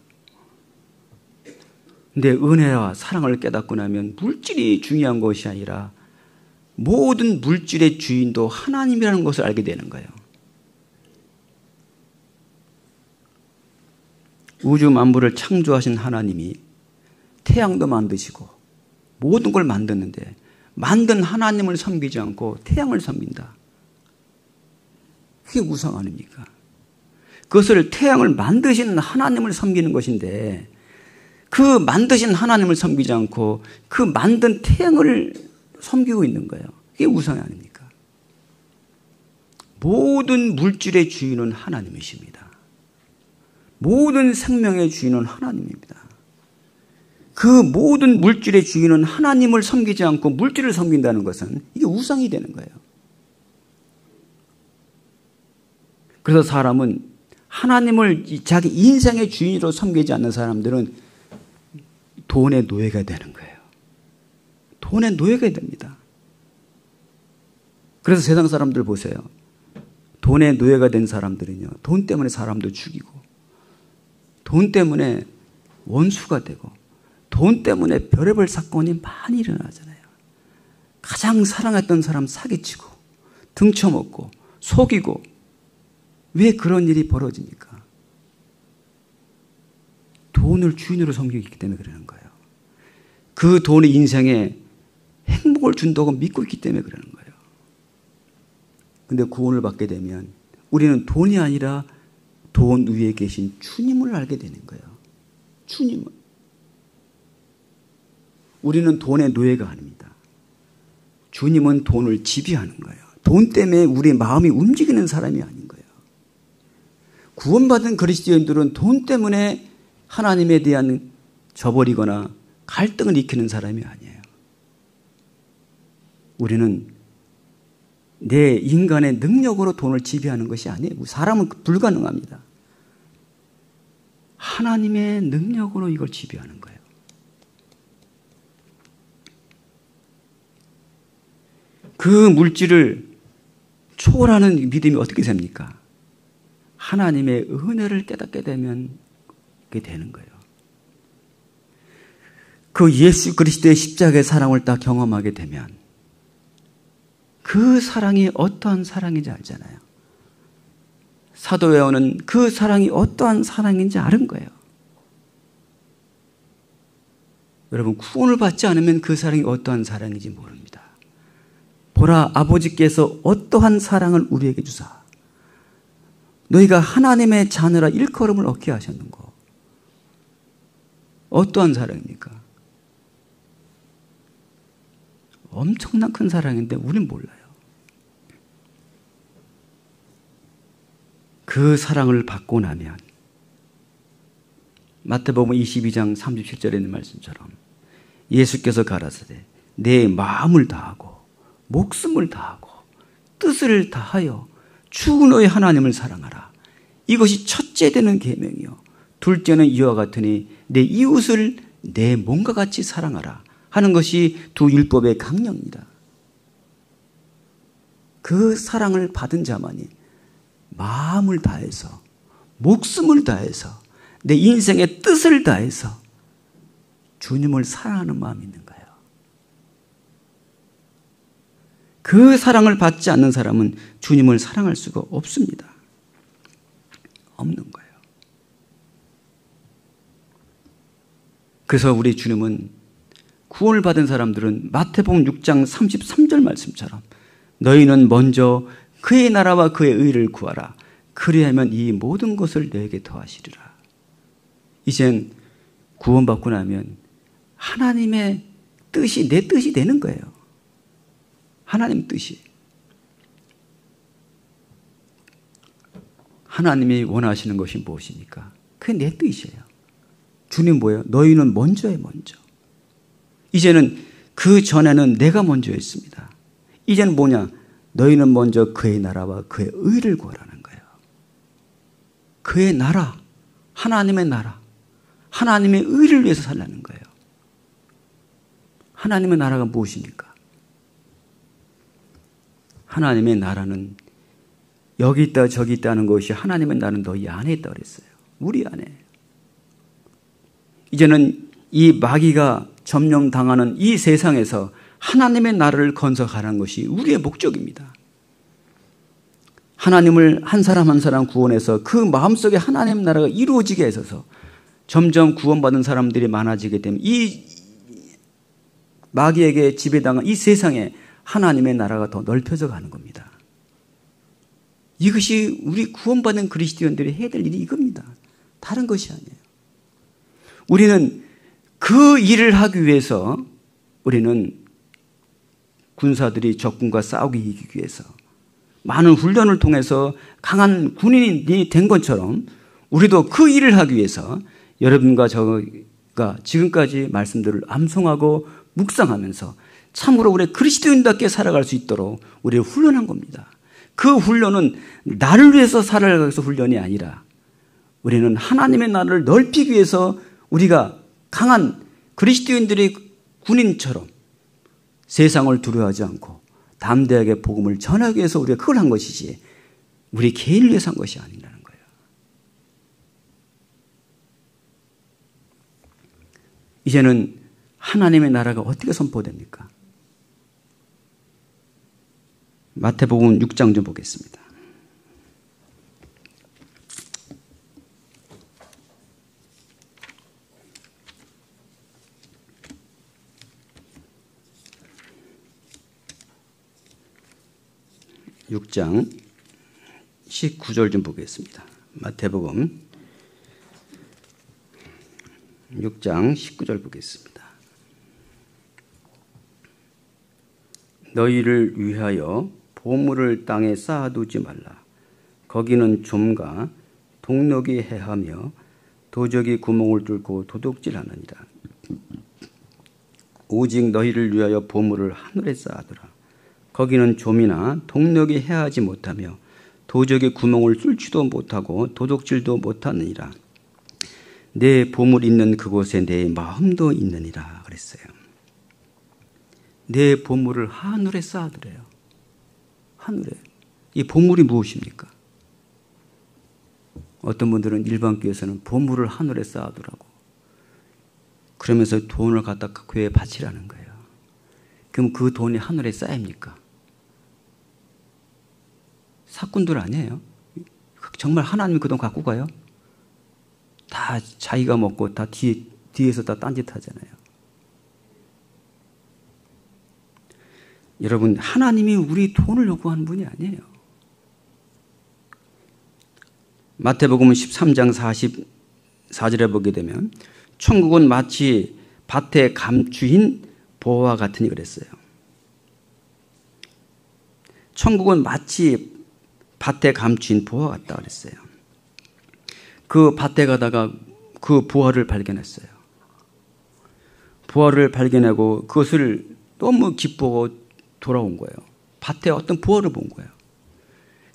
근데 은혜와 사랑을 깨닫고 나면 물질이 중요한 것이 아니라 모든 물질의 주인도 하나님이라는 것을 알게 되는 거예요. 우주 만물을 창조하신 하나님이 태양도 만드시고 모든 걸 만드는데 만든 하나님을 섬기지 않고 태양을 섬긴다. 그게 우상 아닙니까? 그것을 태양을 만드신 하나님을 섬기는 것인데 그 만드신 하나님을 섬기지 않고 그 만든 태양을 섬기고 있는 거예요. 그게 우상이 아닙니까? 모든 물질의 주인은 하나님이십니다. 모든 생명의 주인은 하나님입니다. 그 모든 물질의 주인은 하나님을 섬기지 않고 물질을 섬긴다는 것은 이게 우상이 되는 거예요. 그래서 사람은 하나님을 자기 인생의 주인으로 섬기지 않는 사람들은 돈의 노예가 되는 거예요. 돈의 노예가 됩니다. 그래서 세상 사람들 보세요. 돈의 노예가 된 사람들은요, 돈 때문에 사람도 죽이고, 돈 때문에 원수가 되고, 돈 때문에 별의별 사건이 많이 일어나잖아요. 가장 사랑했던 사람 사기치고, 등쳐먹고, 속이고, 왜 그런 일이 벌어집니까? 돈을 주인으로 섬기기 때문에 그러는 거예요. 그 돈이 인생에 행복을 준다고 믿고 있기 때문에 그러는 거예요. 근데 구원을 받게 되면 우리는 돈이 아니라 돈 위에 계신 주님을 알게 되는 거예요. 주님을. 우리는 돈의 노예가 아닙니다. 주님은 돈을 지배하는 거예요. 돈 때문에 우리의 마음이 움직이는 사람이 아닌 거예요. 구원받은 그리스도인들은 돈 때문에 하나님에 대한 저버리거나 갈등을 일으키는 사람이 아니에요. 우리는 내 인간의 능력으로 돈을 지배하는 것이 아니에요. 사람은 불가능합니다. 하나님의 능력으로 이걸 지배하는 거예요. 그 물질을 초월하는 믿음이 어떻게 됩니까? 하나님의 은혜를 깨닫게 되면 그게 되는 거예요. 그 예수 그리스도의 십자가의 사랑을 딱 경험하게 되면 그 사랑이 어떠한 사랑인지 알잖아요. 사도 요한은 그 사랑이 어떠한 사랑인지 아는 거예요. 여러분, 구원을 받지 않으면 그 사랑이 어떠한 사랑인지 모릅니다. 보라, 아버지께서 어떠한 사랑을 우리에게 주사 너희가 하나님의 자녀라 일컬음을 얻게 하셨는고. 어떠한 사랑입니까? 엄청난 큰 사랑인데 우린 몰라요. 그 사랑을 받고 나면 마태복음 22장 37절에 있는 말씀처럼 예수께서 가라사대 내 마음을 다하고 목숨을 다하고 뜻을 다하여 주 너의 하나님을 사랑하라. 이것이 첫째 되는 계명이요 둘째는 이와 같으니 내 이웃을 내 몸과 같이 사랑하라 하는 것이 두 율법의 강령이다. 그 사랑을 받은 자만이 마음을 다해서 목숨을 다해서 내 인생의 뜻을 다해서 주님을 사랑하는 마음이 있는 거예요. 그 사랑을 받지 않는 사람은 주님을 사랑할 수가 없습니다. 없는 거예요. 그래서 우리 주님은 구원을 받은 사람들은 마태복음 6장 33절 말씀처럼 너희는 먼저 그의 나라와 그의 의를 구하라. 그리하면 이 모든 것을 너에게 더하시리라. 이젠 구원받고 나면 하나님의 뜻이 내 뜻이 되는 거예요. 하나님 뜻이. 하나님이 원하시는 것이 무엇입니까? 그게 내 뜻이에요. 주님 뭐예요? 너희는 먼저에 먼저. 이제는 그 전에는 내가 먼저였습니다. 이제는 뭐냐? 너희는 먼저 그의 나라와 그의 의를 구하라는 거예요. 그의 나라, 하나님의 나라, 하나님의 의를 위해서 살라는 거예요. 하나님의 나라가 무엇입니까? 하나님의 나라는 여기 있다 저기 있다는 것이 하나님의 나라는 너희 안에 있다 그랬어요. 우리 안에. 이제는 이 마귀가 점령당하는 이 세상에서 하나님의 나라를 건설하는 것이 우리의 목적입니다. 하나님을 한 사람 한 사람 구원해서 그 마음속에 하나님 나라가 이루어지게 해서 점점 구원받은 사람들이 많아지게 되면 이 마귀에게 지배당한 이 세상에 하나님의 나라가 더 넓혀져 가는 겁니다. 이것이 우리 구원받은 그리스도인들이 해야 될 일이 이겁니다. 다른 것이 아니에요. 우리는 그 일을 하기 위해서 우리는 군사들이 적군과 싸우기 이기기 위해서 많은 훈련을 통해서 강한 군인이 된 것처럼 우리도 그 일을 하기 위해서 여러분과 저가 지금까지 말씀들을 암송하고 묵상하면서 참으로 우리 그리스도인답게 살아갈 수 있도록 우리를 훈련한 겁니다. 그 훈련은 나를 위해서 살아가기 위해서 훈련이 아니라 우리는 하나님의 나라를 넓히기 위해서 우리가 강한 그리스도인들의 군인처럼 세상을 두려워하지 않고 담대하게 복음을 전하기 위해서 우리가 그걸 한 것이지 우리 개인을 위해서 한 것이 아니라는 거예요. 이제는 하나님의 나라가 어떻게 선포됩니까? 마태복음 6장 좀 보겠습니다. 육 장 19절 좀 보겠습니다. 마태복음 6장 19절 보겠습니다. 너희를 위하여 보물을 땅에 쌓아두지 말라. 거기는 좀과 동력이 해하며 도적이 구멍을 뚫고 도둑질하느니라. 오직 너희를 위하여 보물을 하늘에 쌓아두라. 거기는 좀이나 동력이 해하지 못하며 도적이 구멍을 뚫지도 못하고 도둑질도 못하느니라. 내 보물 있는 그곳에 내 마음도 있느니라 그랬어요. 내 보물을 하늘에 쌓아두래요. 하늘에. 이 보물이 무엇입니까? 어떤 분들은 일반 교회에서는 보물을 하늘에 쌓아두라고 그러면서 돈을 갖다 교회에 바치라는 거예요. 그럼 그 돈이 하늘에 쌓입니까? 사꾼들 아니에요. 정말 하나님이 그 돈 갖고 가요? 다 자기가 먹고 다 뒤에서 다 딴짓하잖아요. 여러분, 하나님이 우리 돈을 요구하는 분이 아니에요. 마태복음 13장 44절에 보게 되면 천국은 마치 밭에 감추인 보화와 같으니 그랬어요. 천국은 마치 밭에 감추인 보화 같다 그랬어요. 그 밭에 가다가 그 보화를 발견했어요. 보화를 발견하고 그것을 너무 기뻐하고 돌아온 거예요. 밭에 어떤 보화를 본 거예요.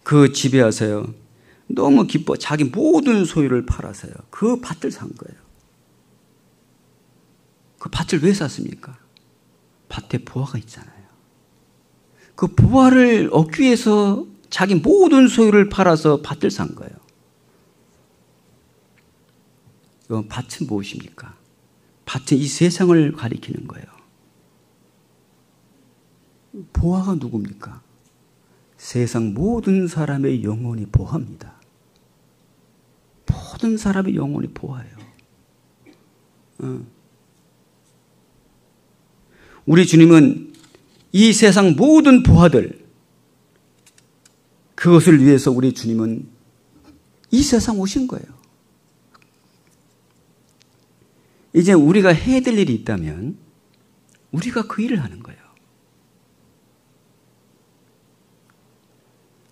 그 집에 와서요. 너무 기뻐 자기 모든 소유를 팔아서요. 그 밭을 산 거예요. 그 밭을 왜 샀습니까? 밭에 보화가 있잖아요. 그 보화를 얻기 위해서 자기 모든 소유를 팔아서 밭을 산 거예요. 이 밭은 무엇입니까? 밭은 이 세상을 가리키는 거예요. 보화가 누굽니까? 세상 모든 사람의 영혼이 보화입니다. 모든 사람의 영혼이 보화예요. 우리 주님은 이 세상 모든 보화들 그것을 위해서 우리 주님은 이 세상 오신 거예요. 이제 우리가 해야 될 일이 있다면 우리가 그 일을 하는 거예요.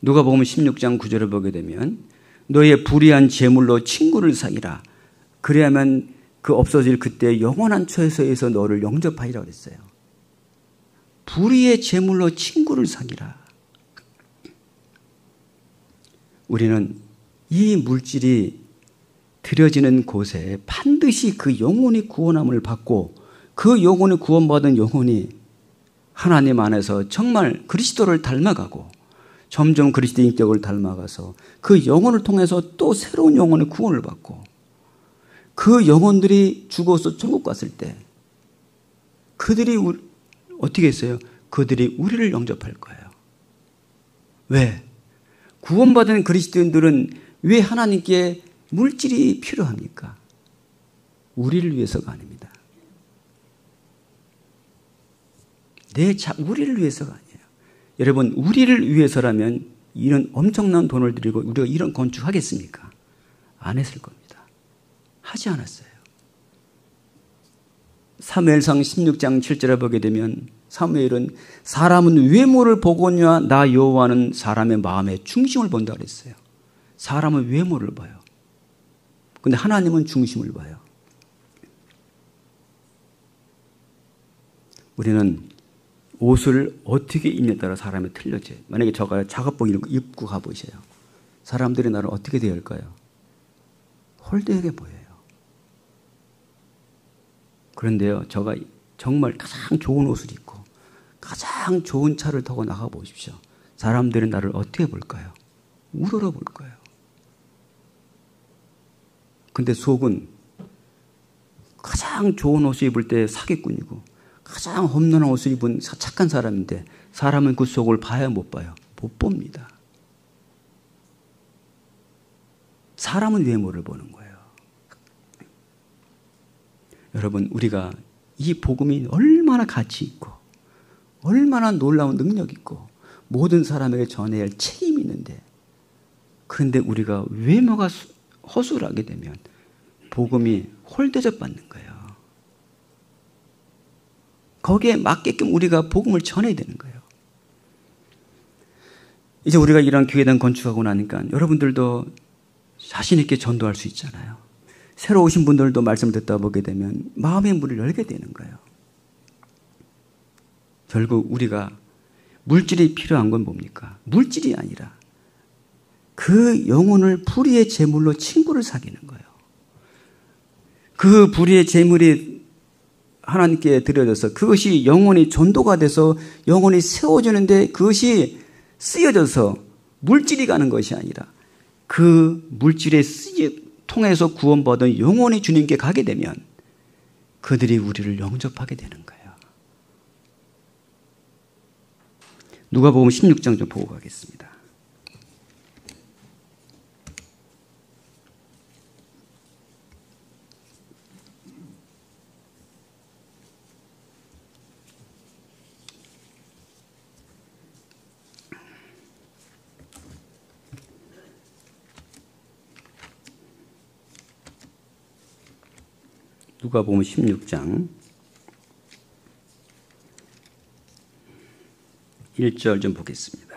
누가복음 16장 9절을 보게 되면 너의 불의한 재물로 친구를 사귀라. 그래야만 그 없어질 그때 영원한 처소에서 너를 영접하리라 그랬어요. 불의의 재물로 친구를 사귀라. 우리는 이 물질이 들여지는 곳에 반드시 그 영혼이 구원함을 받고 그 영혼이 구원받은 영혼이 하나님 안에서 정말 그리스도를 닮아가고 점점 그리스도의 인격을 닮아가서 그 영혼을 통해서 또 새로운 영혼의 구원을 받고 그 영혼들이 죽어서 천국 갔을 때 그들이 어떻게 했어요? 그들이 우리를 영접할 거예요. 왜? 구원받은 그리스도인들은 왜 하나님께 물질이 필요합니까? 우리를 위해서가 아닙니다. 우리를 위해서가 아니에요. 여러분, 우리를 위해서라면 이런 엄청난 돈을 들이고 우리가 이런 건축하겠습니까? 안 했을 겁니다. 하지 않았어요. 사무엘상 16장 7절에 보게 되면 사무엘은 사람은 외모를 보거니와 나 여호와는 사람의 마음의 중심을 본다 그랬어요. 사람은 외모를 봐요. 근데 하나님은 중심을 봐요. 우리는 옷을 어떻게 입냐에 따라 사람이 틀려져요. 만약에 저가 작업복 입고 가보세요. 사람들이 나를 어떻게 대할까요? 홀대하게 보여요. 그런데요, 저가 정말 가장 좋은 옷을 입고 가장 좋은 차를 타고 나가 보십시오. 사람들은 나를 어떻게 볼까요? 우러러 볼 거예요. 근데 속은 가장 좋은 옷을 입을 때 사기꾼이고 가장 험난한 옷을 입은 착한 사람인데 사람은 그 속을 봐야 못 봐요? 못 봅니다. 사람은 외모를 보는 거예요. 여러분, 우리가 이 복음이 얼마나 가치 있고 얼마나 놀라운 능력 있고 모든 사람에게 전해야 할 책임이 있는데, 그런데 우리가 외모가 허술하게 되면 복음이 홀대접 받는 거예요. 거기에 맞게끔 우리가 복음을 전해야 되는 거예요. 이제 우리가 이런 교회당 건축하고 나니까 여러분들도 자신 있게 전도할 수 있잖아요. 새로 오신 분들도 말씀 듣다 보게 되면 마음의 문을 열게 되는 거예요. 결국 우리가 물질이 필요한 건 뭡니까? 물질이 아니라 그 영혼을 불의의 제물로 친구를 사귀는 거예요. 그 불의의 제물이 하나님께 드려져서 그것이 영혼이 전도가 돼서 영혼이 세워지는데 그것이 쓰여져서 물질이 가는 것이 아니라 그 물질에 통해서 구원받은 영혼이 주님께 가게 되면 그들이 우리를 영접하게 되는 거예요. 누가복음 16장 좀 보고 가겠습니다. 누가복음 16장 1절 좀 보겠습니다.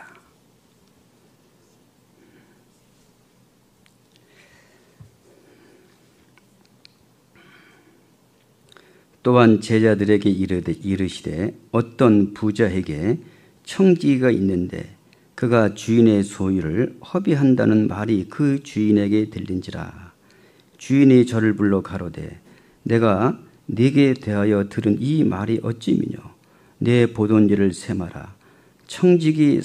또한 제자들에게 이르시되 어떤 부자에게 청지기가 있는데 그가 주인의 소유를 허비한다는 말이 그 주인에게 들린지라. 주인이 저를 불러 가로되 내가 네게 대하여 들은 이 말이 어찌미뇨. 내 보던 일을 세마라. 청지기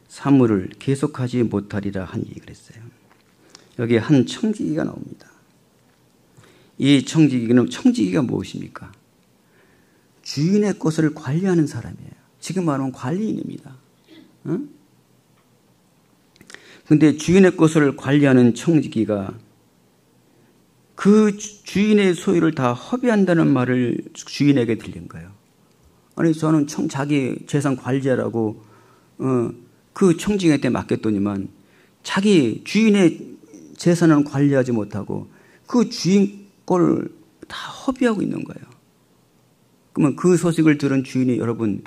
사물을 계속하지 못하리라 하니 그랬어요. 여기 한 청지기가 나옵니다. 이 청지기가 무엇입니까? 주인의 것을 관리하는 사람이에요. 지금 말하면 관리인입니다. 그런데 주인의 것을 관리하는 청지기가 그 주인의 소유를 다 허비한다는 말을 주인에게 들린 거예요. 아니 저는 자기 재산 관리하라고 그 청지기한테 맡겼더니만 자기 주인의 재산은 관리하지 못하고 그 주인 걸 다 허비하고 있는 거예요. 그러면 그 소식을 들은 주인이 여러분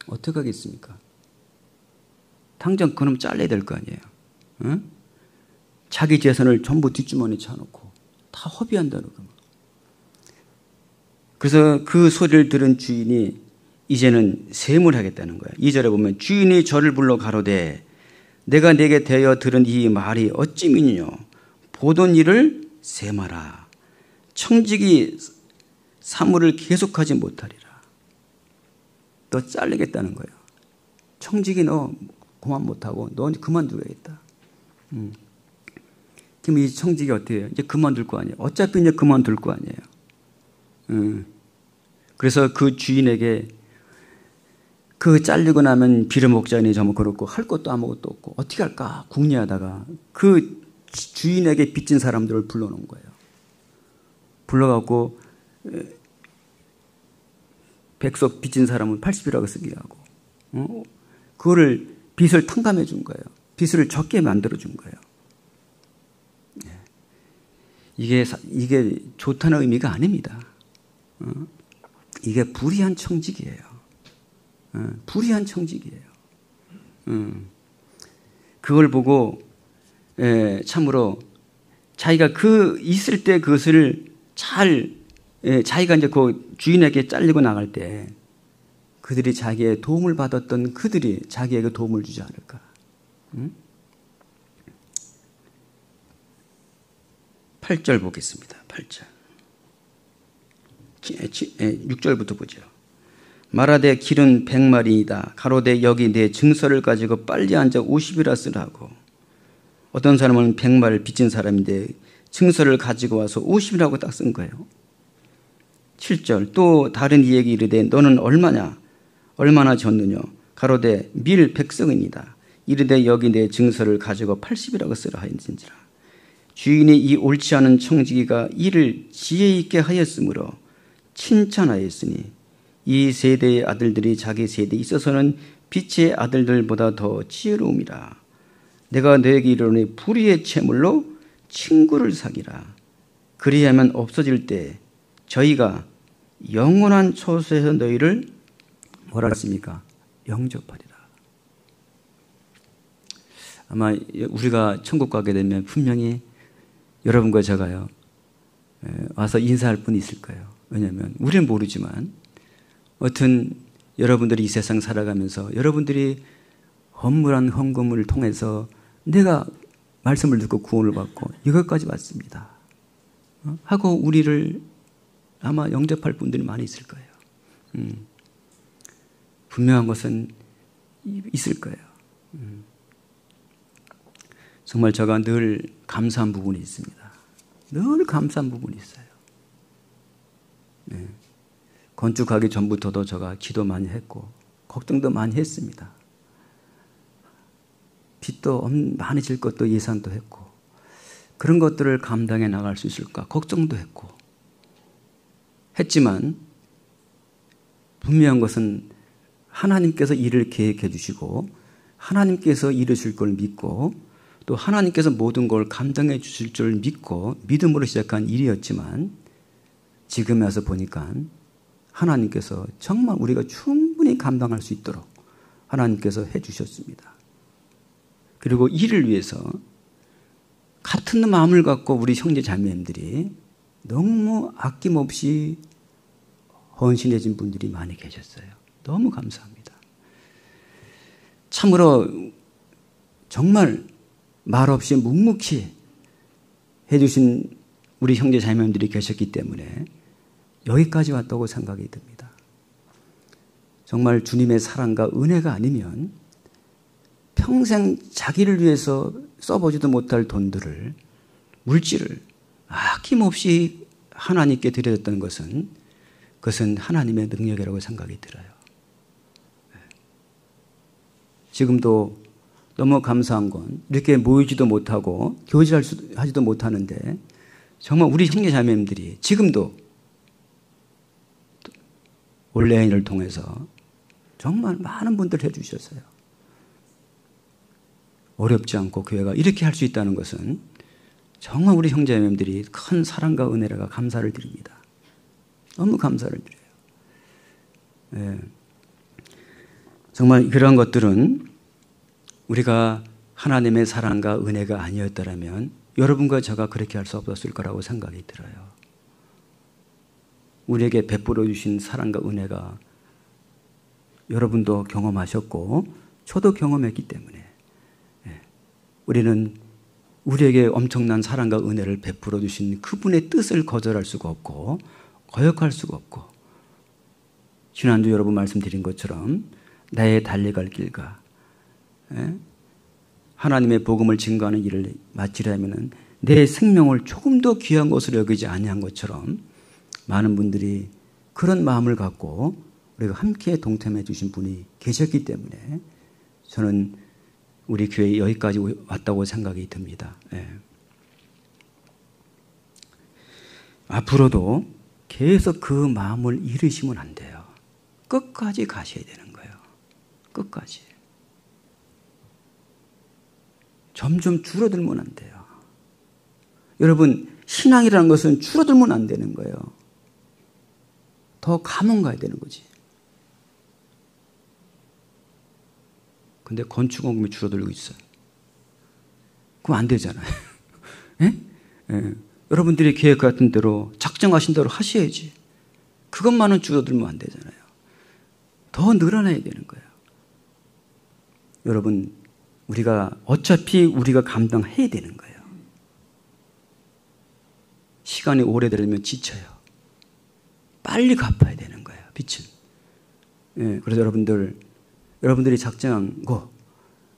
어떻게 하겠습니까? 당장 그놈 잘라야 될 거 아니에요. 응? 자기 재산을 전부 뒷주머니에 쳐놓고 다 허비한다는 거. 그래서 그 소리를 들은 주인이 이제는 세무를 하겠다는 거예요. 2절에 보면 주인이 저를 불러 가로되 내가 내게 대하여 들은 이 말이 어찌 미뇨. 보던 일을 세마라. 청지기 사물을 계속하지 못하리라. 너 잘리겠다는 거예요. 청지기 너 그만 못하고 너 그만두겠다. 그럼 이 청지기 어떻게 해요? 이제 그만둘 거 아니에요. 어차피 이제 그만둘 거 아니에요. 그래서 그 주인에게 그 잘리고 나면 빌어먹자니 저뭐 그렇고 할 것도 아무것도 없고 어떻게 할까 궁리하다가 그 주인에게 빚진 사람들을 불러놓은 거예요. 불러갖고 백석 빚진 사람은 80이라고 쓰게 하고 그거를 빚을 탕감해 준 거예요. 빚을 적게 만들어 준 거예요. 이게 좋다는 의미가 아닙니다. 이게 불의한 청직이에요. 불의한 청직이에요. 그걸 보고 참으로 자기가 그 있을 때 그것을 잘 자기가 이제 그 주인에게 잘리고 나갈 때 그들이 자기의 도움을 받았던 그들이 자기에게 도움을 주지 않을까. 8절 보겠습니다. 8절. 6절부터 보죠. 말하되 길은 100마리이다. 가로되 여기 내 증서를 가지고 빨리 앉아 50이라 쓰라고. 어떤 사람은 100마리를 빚진 사람인데 증서를 가지고 와서 50이라고 딱 쓴 거예요. 7절. 또 다른 이에게 이르되 너는 얼마나 졌느냐. 가로되 밀 100석입니다. 이르되 여기 내 증서를 가지고 80이라고 쓰라 하였은지라. 주인이 이 옳지 않은 청지기가 이를 지혜 있게 하였으므로 칭찬하였으니 이 세대의 아들들이 자기 세대에 있어서는 빛의 아들들보다 더 지혜로움이라. 내가 너에게 이르노니 불의의 채물로 친구를 사귀라. 그리하면 없어질 때 저희가 영원한 처소에서 너희를 뭐라 했습니까? 영접하리라. 아마 우리가 천국 가게 되면 분명히 여러분과 제가요 와서 인사할 분이 있을 거예요. 왜냐하면 우리는 모르지만 어떤 여러분들이 이 세상 살아가면서 여러분들이 헌물한 헌금을 통해서 내가 말씀을 듣고 구원을 받고 이것까지 왔습니다 하고 우리를 아마 영접할 분들이 많이 있을 거예요. 분명한 것은 있을 거예요. 정말 제가 늘 감사한 부분이 있습니다. 늘 감사한 부분이 있어요. 네. 건축하기 전부터도 제가 기도 많이 했고 걱정도 많이 했습니다. 빚도 많이 질 것도 예산도 했고 그런 것들을 감당해 나갈 수 있을까 걱정도 했고 했지만 분명한 것은 하나님께서 일을 계획해 주시고 하나님께서 이루실 걸 믿고 또 하나님께서 모든 걸 감당해 주실 줄 믿고 믿음으로 시작한 일이었지만 지금에 와서 보니까 하나님께서 정말 우리가 충분히 감당할 수 있도록 하나님께서 해 주셨습니다. 그리고 이를 위해서 같은 마음을 갖고 우리 형제 자매님들이 너무 아낌없이 헌신해진 분들이 많이 계셨어요. 너무 감사합니다. 참으로 정말 말없이 묵묵히 해주신 우리 형제 자매님들이 계셨기 때문에 여기까지 왔다고 생각이 듭니다. 정말 주님의 사랑과 은혜가 아니면 평생 자기를 위해서 써보지도 못할 돈들을 물질을 아낌없이 하나님께 드려졌던 것은 그것은 하나님의 능력이라고 생각이 들어요. 지금도 너무 감사한 건 이렇게 모이지도 못하고 교제하지도 못하는데 정말 우리 형제 자매님들이 지금도 온라인을 통해서 정말 많은 분들 해주셨어요. 어렵지 않고 교회가 이렇게 할 수 있다는 것은 정말 우리 형제 자매님들이 큰 사랑과 은혜라 감사를 드립니다. 너무 감사를 드려요. 예. 정말 그런 것들은 우리가 하나님의 사랑과 은혜가 아니었더라면 여러분과 제가 그렇게 할 수 없었을 거라고 생각이 들어요. 우리에게 베풀어 주신 사랑과 은혜가 여러분도 경험하셨고 저도 경험했기 때문에 우리는 우리에게 엄청난 사랑과 은혜를 베풀어 주신 그분의 뜻을 거절할 수가 없고 거역할 수가 없고 지난주 여러분 말씀드린 것처럼 나의 달려갈 길과 하나님의 복음을 증거하는 일을 마치려면 내 생명을 조금 더 귀한 것으로 여기지 아니한 것처럼 많은 분들이 그런 마음을 갖고 우리가 함께 동참해 주신 분이 계셨기 때문에 저는 우리 교회에 여기까지 왔다고 생각이 듭니다. 예. 앞으로도 계속 그 마음을 잃으시면 안 돼요. 끝까지 가셔야 되는 거예요. 끝까지. 점점 줄어들면 안 돼요. 여러분, 신앙이라는 것은 줄어들면 안 되는 거예요. 더 가면 가야 되는 거지. 근데 건축원금이 줄어들고 있어요. 그럼 안 되잖아요. 예? 예. 여러분들이 계획 같은 대로 작정하신 대로 하셔야지. 그것만은 줄어들면 안 되잖아요. 더 늘어나야 되는 거예요. 여러분, 어차피 우리가 감당해야 되는 거예요. 시간이 오래되면 지쳐요. 빨리 갚아야 되는 거예요. 빚은. 예, 그래서 여러분들이 작정한 거,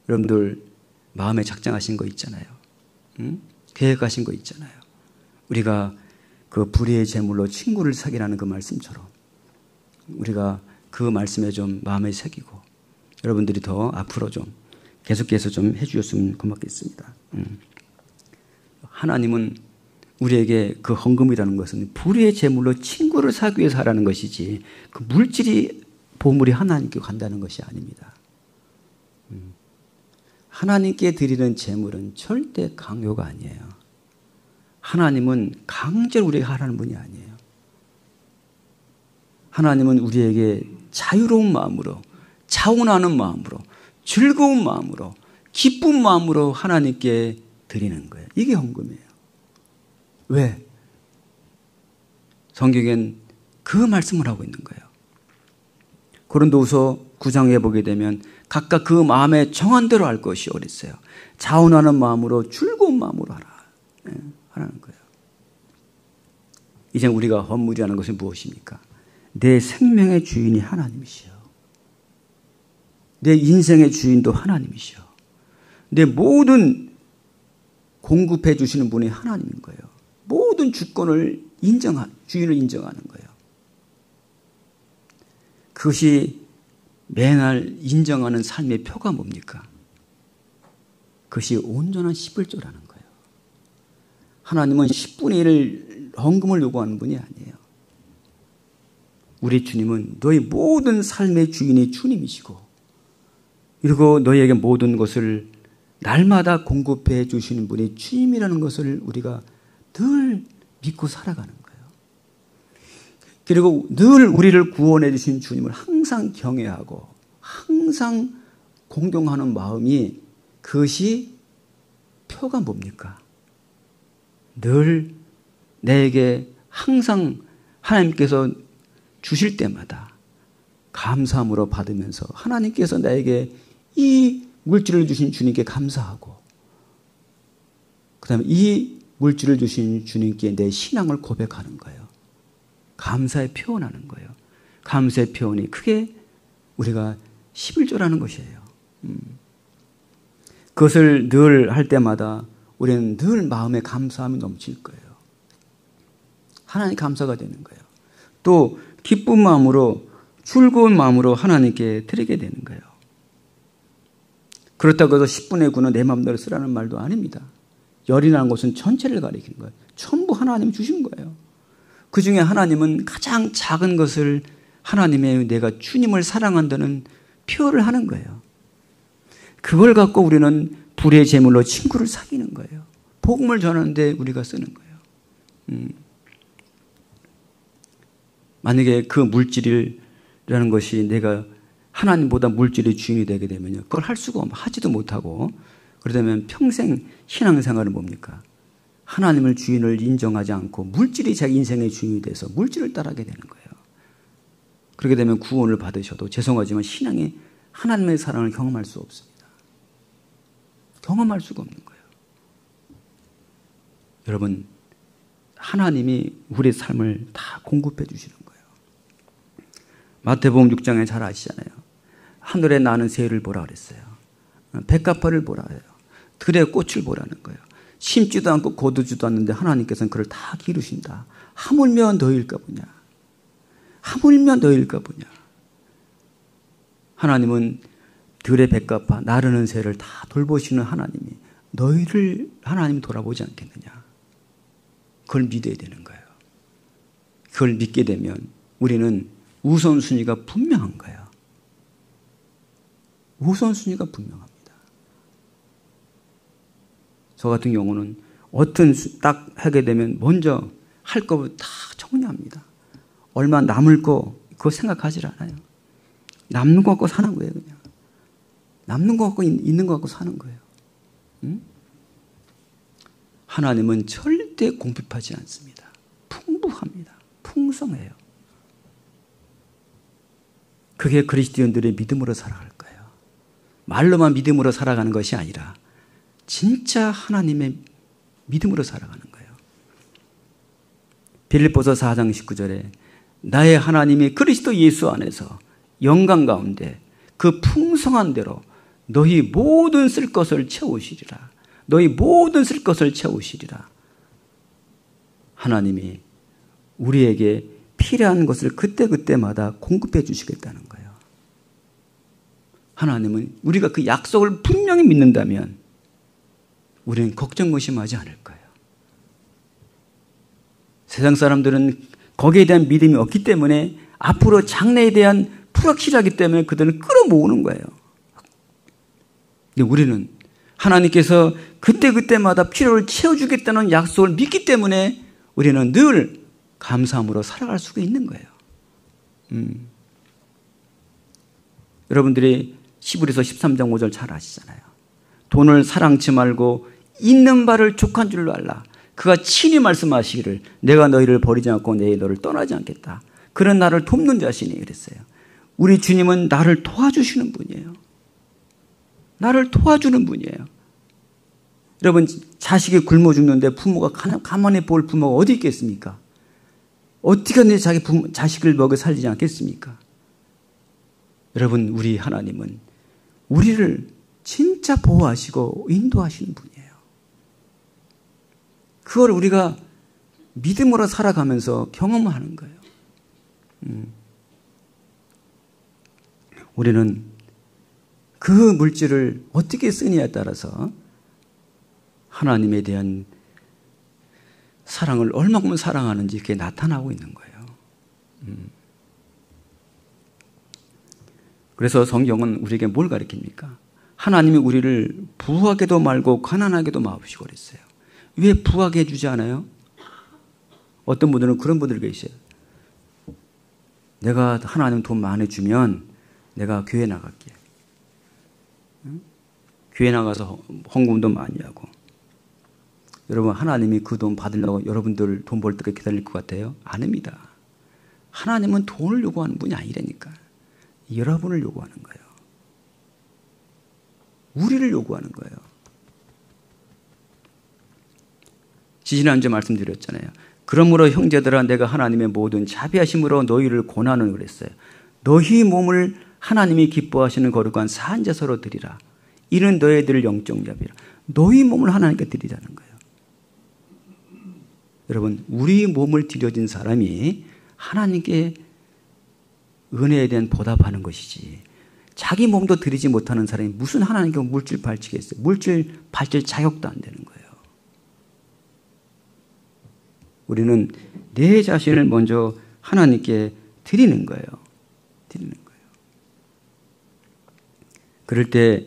여러분들 마음에 작정하신 거 있잖아요. 응? 계획하신 거 있잖아요. 우리가 그 불의의 제물로 친구를 사귀라는 그 말씀처럼 우리가 그 말씀에 좀 마음에 새기고 여러분들이 더 앞으로 좀 계속해서 좀 해주셨으면 고맙겠습니다. 하나님은 우리에게 그 헌금이라는 것은 불의의 제물로 친구를 사기 위해서 하라는 것이지 그 물질이 보물이 하나님께 간다는 것이 아닙니다. 하나님께 드리는 제물은 절대 강요가 아니에요. 하나님은 강제로 우리에게 하라는 분이 아니에요. 하나님은 우리에게 자유로운 마음으로, 차원하는 마음으로, 즐거운 마음으로, 기쁜 마음으로 하나님께 드리는 거예요. 이게 헌금이에요. 왜? 성경엔 그 말씀을 하고 있는 거예요. 고린도후서 9장에 보게 되면 각각 그 마음에 정한 대로 할 것이 어딨어요. 자원하는 마음으로 즐거운 마음으로 하라. 네, 하라는 거예요. 이제 우리가 헌물이라는 것은 무엇입니까? 내 생명의 주인이 하나님이시여. 내 인생의 주인도 하나님이시여. 내 모든 공급해 주시는 분이 하나님인 거예요. 모든 주권을 주인을 인정하는 거예요. 그것이 매날 인정하는 삶의 표가 뭡니까? 그것이 온전한 11조라는 거예요. 하나님은 10분의 1을 헌금을 요구하는 분이 아니에요. 우리 주님은 너희 모든 삶의 주인이 주님이시고 그리고 너희에게 모든 것을 날마다 공급해 주시는 분이 주님이라는 것을 우리가 늘 믿고 살아가는 거예요. 그리고 늘 우리를 구원해 주신 주님을 항상 경외하고 항상 공경하는 마음이 그것이 표가 뭡니까? 늘 내게 항상 하나님께서 주실 때마다 감사함으로 받으면서 하나님께서 나에게 이 물질을 주신 주님께 감사하고 그 다음에 이 물질을 주신 주님께 내 신앙을 고백하는 거예요. 감사의 표현하는 거예요. 감사의 표현이 크게 우리가 11조라는 것이에요. 그것을 늘 할 때마다 우리는 늘 마음에 감사함이 넘칠 거예요. 하나님 감사가 되는 거예요. 또 기쁜 마음으로 즐거운 마음으로 하나님께 드리게 되는 거예요. 그렇다고 해서 10분의 9는 내 마음대로 쓰라는 말도 아닙니다. 열이라는 것은 전체를 가리키는 거예요. 전부 하나님이 주신 거예요. 그 중에 하나님은 가장 작은 것을 하나님의 내가 주님을 사랑한다는 표현을 하는 거예요. 그걸 갖고 우리는 불의 제물로 친구를 사귀는 거예요. 복음을 전하는데 우리가 쓰는 거예요. 만약에 그 물질이라는 것이 내가 하나님보다 물질의 주인이 되게 되면요. 그걸 할 수가 없고 하지도 못하고 그러다면 평생 신앙생활은 뭡니까? 하나님을 주인을 인정하지 않고 물질이 자기 인생의 주인이 돼서 물질을 따라가게 되는 거예요. 그렇게 되면 구원을 받으셔도 죄송하지만 신앙에 하나님의 사랑을 경험할 수 없습니다. 경험할 수가 없는 거예요. 여러분, 하나님이 우리의 삶을 다 공급해 주시는 거예요. 마태복음 6장에 잘 아시잖아요. 하늘에 나는 새를 보라 그랬어요. 백합화를 보라 해요. 들의 꽃을 보라는 거예요. 심지도 않고 거두지도 않는데 하나님께서는 그를 다 기르신다. 하물며 너희일까 보냐. 하물며 너희일까 보냐. 하나님은 들의 백합화 나르는 새를 다 돌보시는 하나님이 너희를 하나님이 돌아보지 않겠느냐. 그걸 믿어야 되는 거예요. 그걸 믿게 되면 우리는 우선순위가 분명한 거예요. 우선순위가 분명합니다. 저 같은 경우는 어떤 딱 하게 되면 먼저 할 거부터 다 정리합니다. 얼마 남을 거 그거 생각하지 않아요. 남는 거 갖고 사는 거예요. 그냥 남는 거 갖고 있는 거 갖고 사는 거예요. 응? 하나님은 절대 공핍하지 않습니다. 풍부합니다. 풍성해요. 그게 그리스도인들의 믿음으로 살아갈 거예요. 말로만 믿음으로 살아가는 것이 아니라 진짜 하나님의 믿음으로 살아가는 거예요. 빌립보서 4장 19절에 나의 하나님이 그리스도 예수 안에서 영광 가운데 그 풍성한 대로 너희 모든 쓸 것을 채우시리라. 너희 모든 쓸 것을 채우시리라. 하나님이 우리에게 필요한 것을 그때그때마다 공급해 주시겠다는 거예요. 하나님은 우리가 그 약속을 분명히 믿는다면 우리는 걱정 의심하지 않을 거예요. 세상 사람들은 거기에 대한 믿음이 없기 때문에 앞으로 장래에 대한 불확실하기 때문에 그들은 끌어모으는 거예요. 근데 우리는 하나님께서 그때그때마다 필요를 채워주겠다는 약속을 믿기 때문에 우리는 늘 감사함으로 살아갈 수가 있는 거예요. 여러분들이 히브리서 13장 5절 잘 아시잖아요. 돈을 사랑치 말고 있는 바를 족한 줄로 알라. 그가 친히 말씀하시기를 내가 너희를 버리지 않고 내일 너를 떠나지 않겠다. 그런 나를 돕는 자신이 그랬어요. 우리 주님은 나를 도와주시는 분이에요. 나를 도와주는 분이에요. 여러분 자식이 굶어 죽는데 부모가 가만히 볼 부모가 어디 있겠습니까? 어떻게 내 자식을 먹여 살리지 않겠습니까? 여러분 우리 하나님은 우리를 진짜 보호하시고 인도하시는 분이에요. 그걸 우리가 믿음으로 살아가면서 경험하는 거예요. 우리는 그 물질을 어떻게 쓰느냐에 따라서 하나님에 대한 사랑을 얼마큼 사랑하는지 그게 나타나고 있는 거예요. 그래서 성경은 우리에게 뭘 가르칩니까? 하나님이 우리를 부하게도 말고 가난하게도 마옵시고 그랬어요. 왜 부하게 해주지 않아요? 어떤 분들은 그런 분들 계셔요. 내가 하나님 돈 많이 주면 내가 교회 나갈게. 교회 나가서 헌금도 많이 하고. 여러분 하나님이 그 돈 받으려고 여러분들 돈 벌 때까지 기다릴 것 같아요? 아닙니다. 하나님은 돈을 요구하는 분이 아니라니까. 여러분을 요구하는 거예요. 우리를 요구하는 거예요. 지지난주에 말씀드렸잖아요. 그러므로 형제들아 내가 하나님의 모든 자비하심으로 너희를 권하는 그랬어요. 너희 몸을 하나님이 기뻐하시는 거룩한 산제사로 드리라. 이는 너희들 영적 야비라. 너희 몸을 하나님께 드리자는 거예요. 여러분 우리 몸을 드려진 사람이 하나님께 은혜에 대한 보답하는 것이지 자기 몸도 드리지 못하는 사람이 무슨 하나님께 물질 발치겠어요. 물질 발칠 자격도 안 되는 거예요. 우리는 내 자신을 먼저 하나님께 드리는 거예요. 드리는 거예요. 그럴 때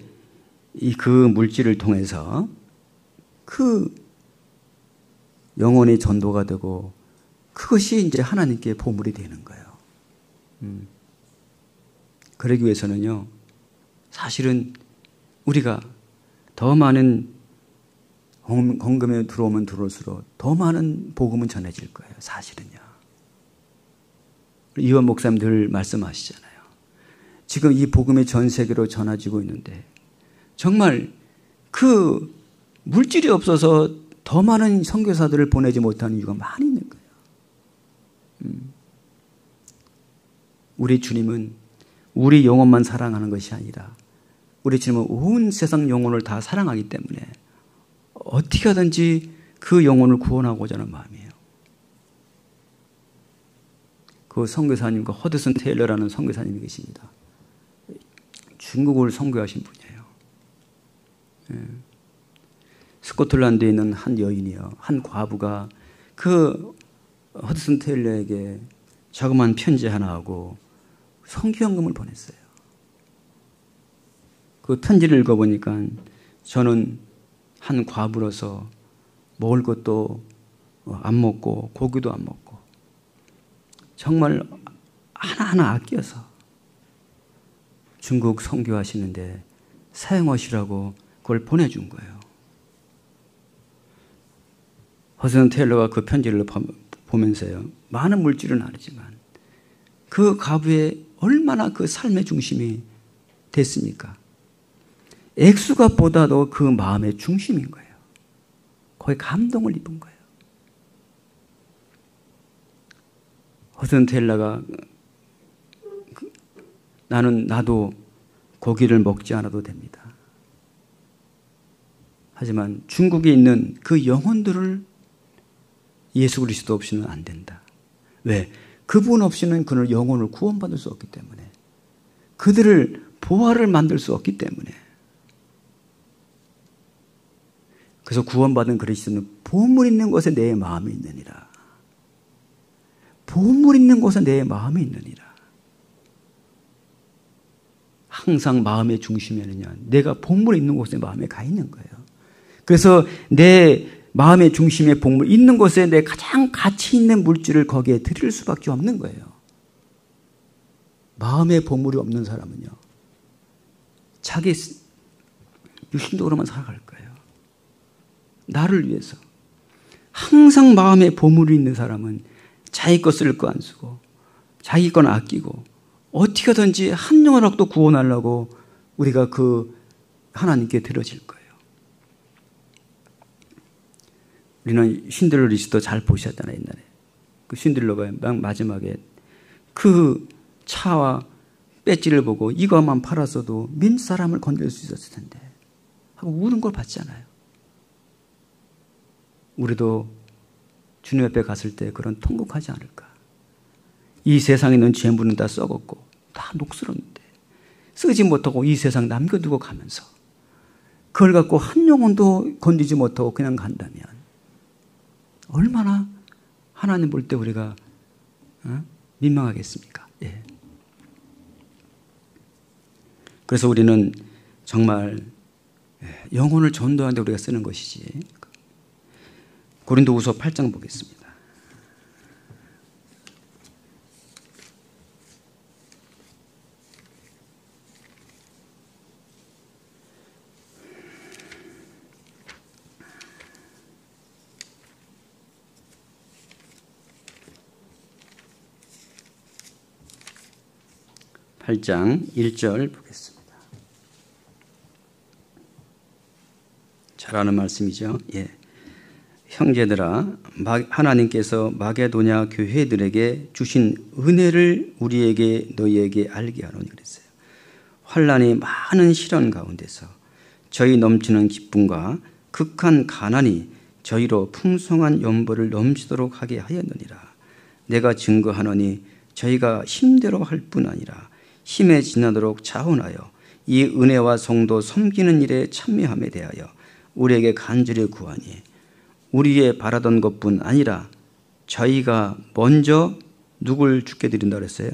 그 물질을 통해서 그 영혼의 전도가 되고 그것이 이제 하나님께 보물이 되는 거예요. 그러기 위해서는요, 사실은 우리가 더 많은 헌금에 들어오면 들어올수록 더 많은 복음은 전해질 거예요. 사실은요. 이원 목사님 늘 말씀하시잖아요. 지금 이 복음이 전 세계로 전해지고 있는데 정말 그 물질이 없어서 더 많은 선교사들을 보내지 못하는 이유가 많이 있는 거예요. 우리 주님은 우리 영혼만 사랑하는 것이 아니라 우리 주님은 온 세상 영혼을 다 사랑하기 때문에 어떻게 하든지 그 영혼을 구원하고자 하는 마음이에요. 그 선교사님과 허드슨 테일러라는 선교사님이 계십니다. 중국을 선교하신 분이에요. 스코틀랜드에 있는 한 여인이요, 한 과부가 그 허드슨 테일러에게 자그마한 편지 하나 하고 선교연금을 보냈어요. 그 편지를 읽어보니까 저는 한 과부로서 먹을 것도 안 먹고 고기도 안 먹고 정말 하나하나 아껴서 중국 선교하시는데 사용하시라고 그걸 보내준 거예요. 허드슨 테일러가 그 편지를 보면서요, 많은 물질은 아니지만 그 과부의 얼마나 그 삶의 중심이 됐습니까? 액수값보다도 그 마음의 중심인 거예요. 거기에 감동을 입은 거예요. 허드슨 테일러가 나도 고기를 먹지 않아도 됩니다. 하지만 중국에 있는 그 영혼들을 예수 그리스도 없이는 안 된다. 왜? 그분 없이는 그들 영혼을 구원받을 수 없기 때문에, 그들을 보화를 만들 수 없기 때문에. 그래서 구원받은 그리스도는 보물 있는 곳에 내 마음이 있느니라. 보물 있는 곳에 내 마음이 있느니라. 항상 마음의 중심에는요, 내가 보물 있는 곳에 마음에 가 있는 거예요. 그래서 내 마음의 중심에 보물 있는 곳에 내 가장 가치 있는 물질을 거기에 드릴 수밖에 없는 거예요. 마음의 보물이 없는 사람은요, 자기 육신적으로만 살아갈 거예요. 나를 위해서. 항상 마음에 보물이 있는 사람은 자기 것 쓸 거 안 쓰고 자기 건 아끼고 어떻게든지 한 영혼이라도 구원하려고 우리가 그 하나님께 드려질 거예요. 우리는 신들러 리스도 잘 보셨잖아요, 옛날에. 그 신들러가 마지막에 그 차와 배지를 보고 이것만 팔았어도 민 사람을 건질 수 있었을 텐데 하고 우는 걸 봤잖아요. 우리도 주님 앞에 갔을 때 그런 통곡하지 않을까. 이 세상에 있는 재물은 다 썩었고 다 녹슬었는데 쓰지 못하고 이 세상 남겨두고 가면서 그걸 갖고 한 영혼도 건지지 못하고 그냥 간다면 얼마나 하나님 볼 때 우리가 민망하겠습니까? 예. 그래서 우리는 정말 영혼을 전도하는데 우리가 쓰는 것이지. 고린도후서 8장 보겠습니다. 팔 장 1절 보겠습니다. 잘 아는 말씀이죠. 예. 형제들아, 하나님께서 마게도냐 교회들에게 주신 은혜를 우리에게 너희에게 알게 하노니 그랬어요. 환난이 많은 시련 가운데서 저희 넘치는 기쁨과 극한 가난이 저희로 풍성한 연보를 넘치도록 하게 하였느니라. 내가 증거하노니 저희가 힘대로 할 뿐 아니라 힘에 지나도록 자원하여 이 은혜와 성도 섬기는 일에 참여함에 대하여 우리에게 간절히 구하니 우리의 바라던 것뿐 아니라 저희가 먼저 누굴 죽게 드린다 그랬어요?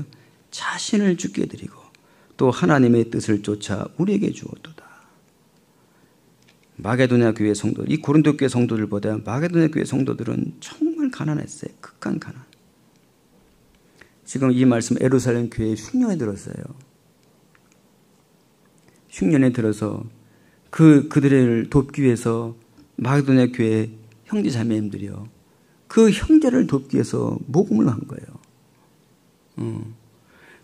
자신을 죽게 드리고 또 하나님의 뜻을 쫓아 우리에게 주었도다. 마게도냐 교회 성도들, 이 고린도 교회 성도들보다 마게도냐 교회 성도들은 정말 가난했어요. 극한 가난. 지금 이 말씀 예루살렘 교회에 흉년에 들었어요. 흉년에 들어서 그들을 돕기 위해서 마게도냐 교회 형제 자매님들이요, 그 형제를 돕기 위해서 모금을 한 거예요.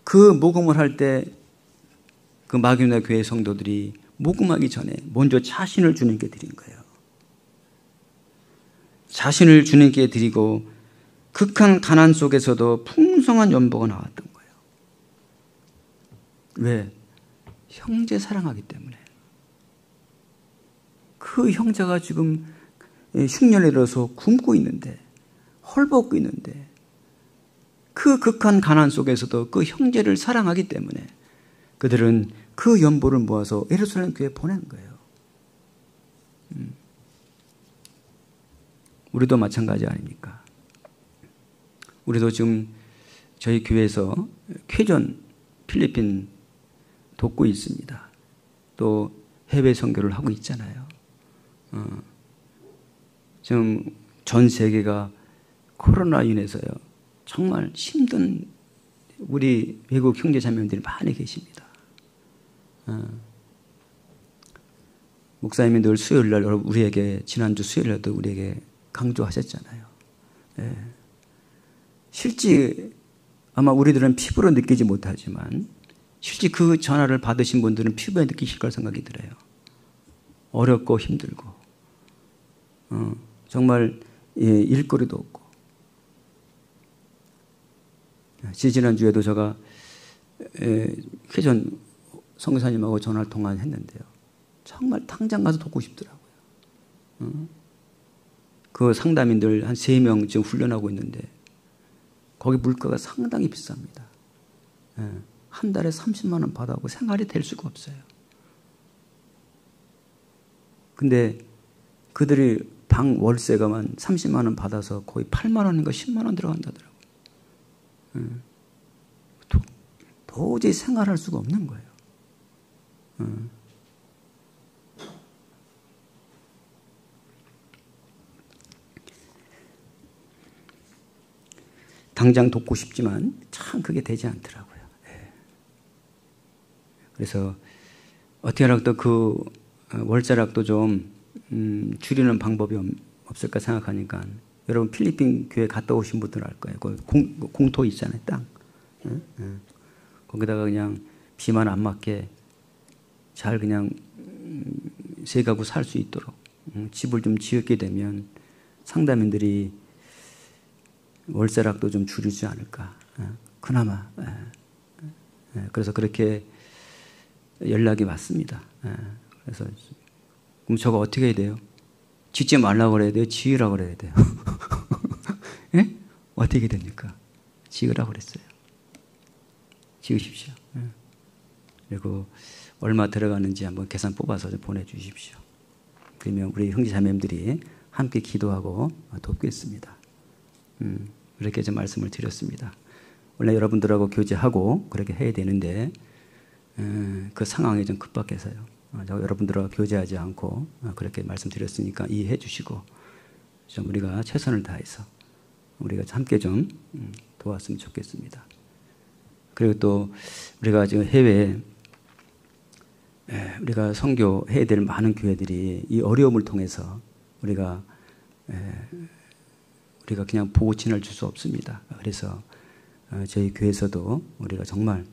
그 모금을 할 때 그 마게도냐 교회 성도들이 모금하기 전에 먼저 자신을 주님께 드린 거예요. 자신을 주님께 드리고 극한 가난 속에서도 풍성한 연보가 나왔던 거예요. 왜? 형제 사랑하기 때문에. 그 형제가 지금 흉년에 들어서 굶고 있는데, 헐벗고 있는데, 그 극한 가난 속에서도 그 형제를 사랑하기 때문에 그들은 그 연보를 모아서 예루살렘 교회에 보낸 거예요. 우리도 마찬가지 아닙니까? 우리도 지금 저희 교회에서 쾌전 필리핀 돕고 있습니다. 또 해외 선교를 하고 있잖아요. 지금 전 세계가 코로나 인해서요 정말 힘든 우리 외국 형제 자매님들이 많이 계십니다. 목사님이 늘 수요일날 우리에게 지난주 수요일날도 우리에게 강조하셨잖아요. 예. 실제 아마 우리들은 피부로 느끼지 못하지만 실제 그 전화를 받으신 분들은 피부에 느끼실 걸 생각이 들어요. 어렵고 힘들고 정말 일거리도 없고. 지난주에도 제가 쾌전 선교사님하고 전화를 통화했는데요. 정말 당장 가서 돕고 싶더라고요. 그 상담인들 한 3명 지금 훈련하고 있는데 거기 물가가 상당히 비쌉니다. 한 달에 30만 원 받아고 생활이 될 수가 없어요. 근데 그들이 방 월세가만 30만 원 받아서 거의 8만 원인가 10만 원 들어간다더라고요. 도저히 생활할 수가 없는 거예요. 당장 돕고 싶지만 참 그게 되지 않더라고요. 그래서 어떻게 하라고 그 월자락도 좀 줄이는 방법이 없을까 생각하니까 여러분 필리핀 교회 갔다 오신 분들 알 거예요. 그 공토 있잖아요. 땅. 거기다가 그냥 비만 안 맞게 잘 그냥 세 가구 살 수 있도록 집을 좀 지었게 되면 상담인들이 월세락도 좀 줄이지 않을까. 그나마. 그래서 그렇게 연락이 왔습니다. 그래서 그럼 저거 어떻게 해야 돼요? 짓지 말라고 그래야 돼요? 지으라고 그래야 돼요? 예? 어떻게 됩니까? 지으라고 그랬어요. 지으십시오. 그리고 얼마 들어가는지 한번 계산 뽑아서 좀 보내주십시오. 그러면 우리 형제자매님들이 함께 기도하고 돕겠습니다. 이렇게 좀 말씀을 드렸습니다. 원래 여러분들하고 교제하고 그렇게 해야 되는데 그 상황이 좀 급박해서요. 여러분들하고 교제하지 않고 그렇게 말씀드렸으니까 이해해 주시고 좀 우리가 최선을 다해서 우리가 함께 좀 도왔으면 좋겠습니다. 그리고 또 우리가 지금 해외에 우리가 선교해야 될 많은 교회들이 이 어려움을 통해서 우리가 그냥 보고 지날 수 없습니다. 그래서 저희 교회에서도 우리가 정말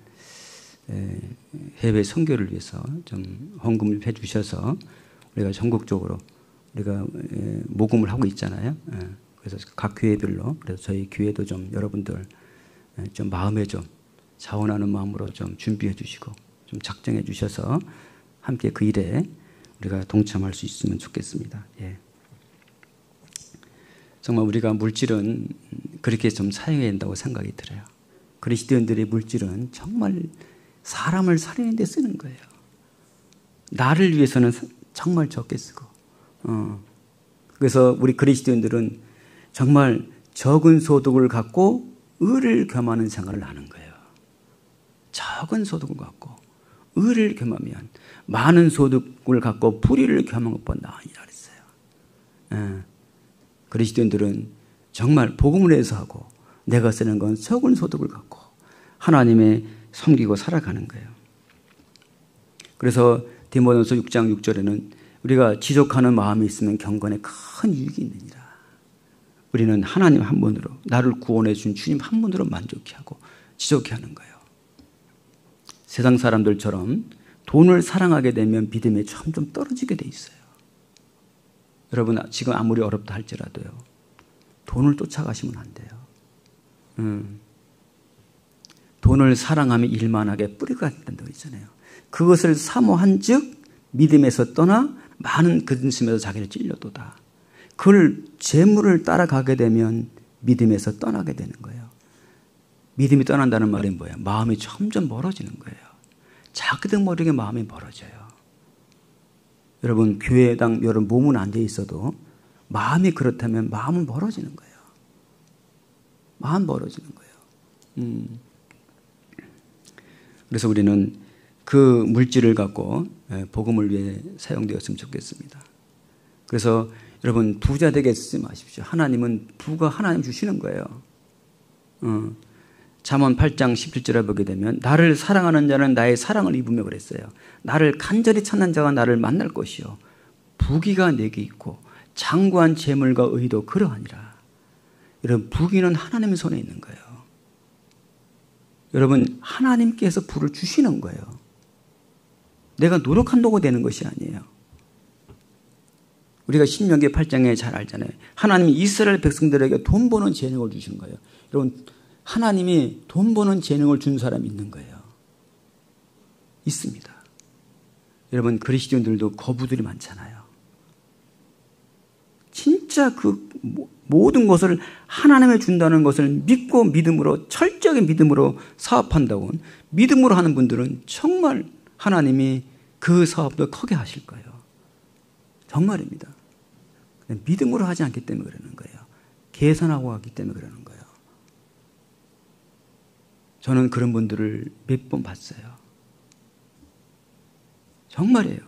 해외 선교를 위해서 좀 헌금을 해주셔서 우리가 전국적으로 우리가 모금을 하고 있잖아요. 그래서 각 교회별로 그래서 저희 교회도 좀 여러분들 좀 마음에 좀 자원하는 마음으로 좀 준비해 주시고 좀 작정해 주셔서 함께 그 일에 우리가 동참할 수 있으면 좋겠습니다. 예. 정말 우리가 물질은 그렇게 좀 사용해야 된다고 생각이 들어요. 그리스도인들의 물질은 정말 사람을 살리는 데 쓰는 거예요. 나를 위해서는 정말 적게 쓰고 그래서 우리 그리스도인들은 정말 적은 소득을 갖고 의를 겸하는 생활을 하는 거예요. 적은 소득을 갖고 의를 겸하면 많은 소득을 갖고 불의를 겸한 것보다 나으리라 그랬어요. 그리스도인들은 정말 복음을 위해서 하고 내가 쓰는 건 적은 소득을 갖고 하나님의 섬기고 살아가는 거예요. 그래서 디모데전서 6장 6절에는 우리가 지족하는 마음이 있으면 경건에 큰 유익이 있느니라. 우리는 하나님 한 분으로 나를 구원해 준 주님 한 분으로 만족해 하고 지족해 하는 거예요. 세상 사람들처럼 돈을 사랑하게 되면 믿음이 점점 떨어지게 돼 있어요. 여러분 지금 아무리 어렵다 할지라도요. 돈을 쫓아가시면 안 돼요. 돈을 사랑하며 일만하게 뿌리가 된다고 했잖아요. 그것을 사모한 즉 믿음에서 떠나 많은 근심에서 자기를 찔려도다. 그걸 재물을 따라가게 되면 믿음에서 떠나게 되는 거예요. 믿음이 떠난다는 말이 뭐예요? 마음이 점점 멀어지는 거예요. 자기도 모르게 마음이 멀어져요. 여러분 교회당 여러분 몸은 안 돼 있어도 마음이 그렇다면 마음은 멀어지는 거예요. 마음 멀어지는 거예요. 그래서 우리는 그 물질을 갖고 복음을 위해 사용되었으면 좋겠습니다. 그래서 여러분 부자 되게 쓰지 마십시오. 하나님은 부가 하나님 주시는 거예요. 잠언 8장 17절에 보게 되면 나를 사랑하는 자는 나의 사랑을 입으며 그랬어요. 나를 간절히 찾는 자가 나를 만날 것이요 부귀가 내게 있고 장구한 재물과 의도 그러하니라. 여러분 부귀는 하나님의 손에 있는 거예요. 여러분 하나님께서 부를 주시는 거예요. 내가 노력한다고 되는 것이 아니에요. 우리가 신명기 8장에 잘 알잖아요. 하나님이 이스라엘 백성들에게 돈 버는 재능을 주신 거예요. 여러분 하나님이 돈 버는 재능을 준 사람이 있는 거예요. 있습니다. 여러분 그리스도인들도 거부들이 많잖아요. 진짜 그 모든 것을 하나님이 준다는 것을 믿고 믿음으로 철저하게 믿음으로 사업한다고 믿음으로 하는 분들은 정말 하나님이 그 사업도 크게 하실 거예요. 정말입니다. 믿음으로 하지 않기 때문에 그러는 거예요. 계산하고 하기 때문에 그러는 거예요. 저는 그런 분들을 몇 번 봤어요. 정말이에요.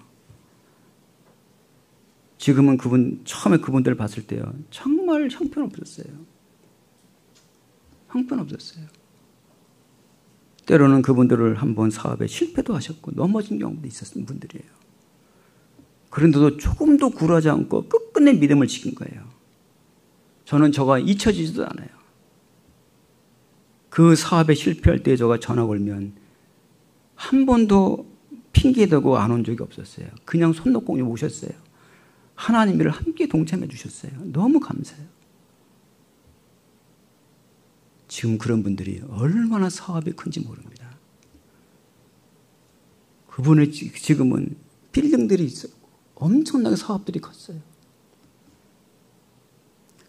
지금은 처음에 그분들을 봤을 때요. 정말 형편없었어요. 형편없었어요. 때로는 그분들을 한번 사업에 실패도 하셨고 넘어진 경우도 있었던 분들이에요. 그런데도 조금도 굴하지 않고 끝끝내 믿음을 지킨 거예요. 저는 저가 잊혀지지도 않아요. 그 사업에 실패할 때 저가 전화 걸면 한 번도 핑계대고 안 온 적이 없었어요. 그냥 손 놓고 오셨어요. 하나님을 함께 동참해 주셨어요. 너무 감사해요. 지금 그런 분들이 얼마나 사업이 큰지 모릅니다. 그분의 지금은 빌딩들이 있어요. 엄청나게 사업들이 컸어요.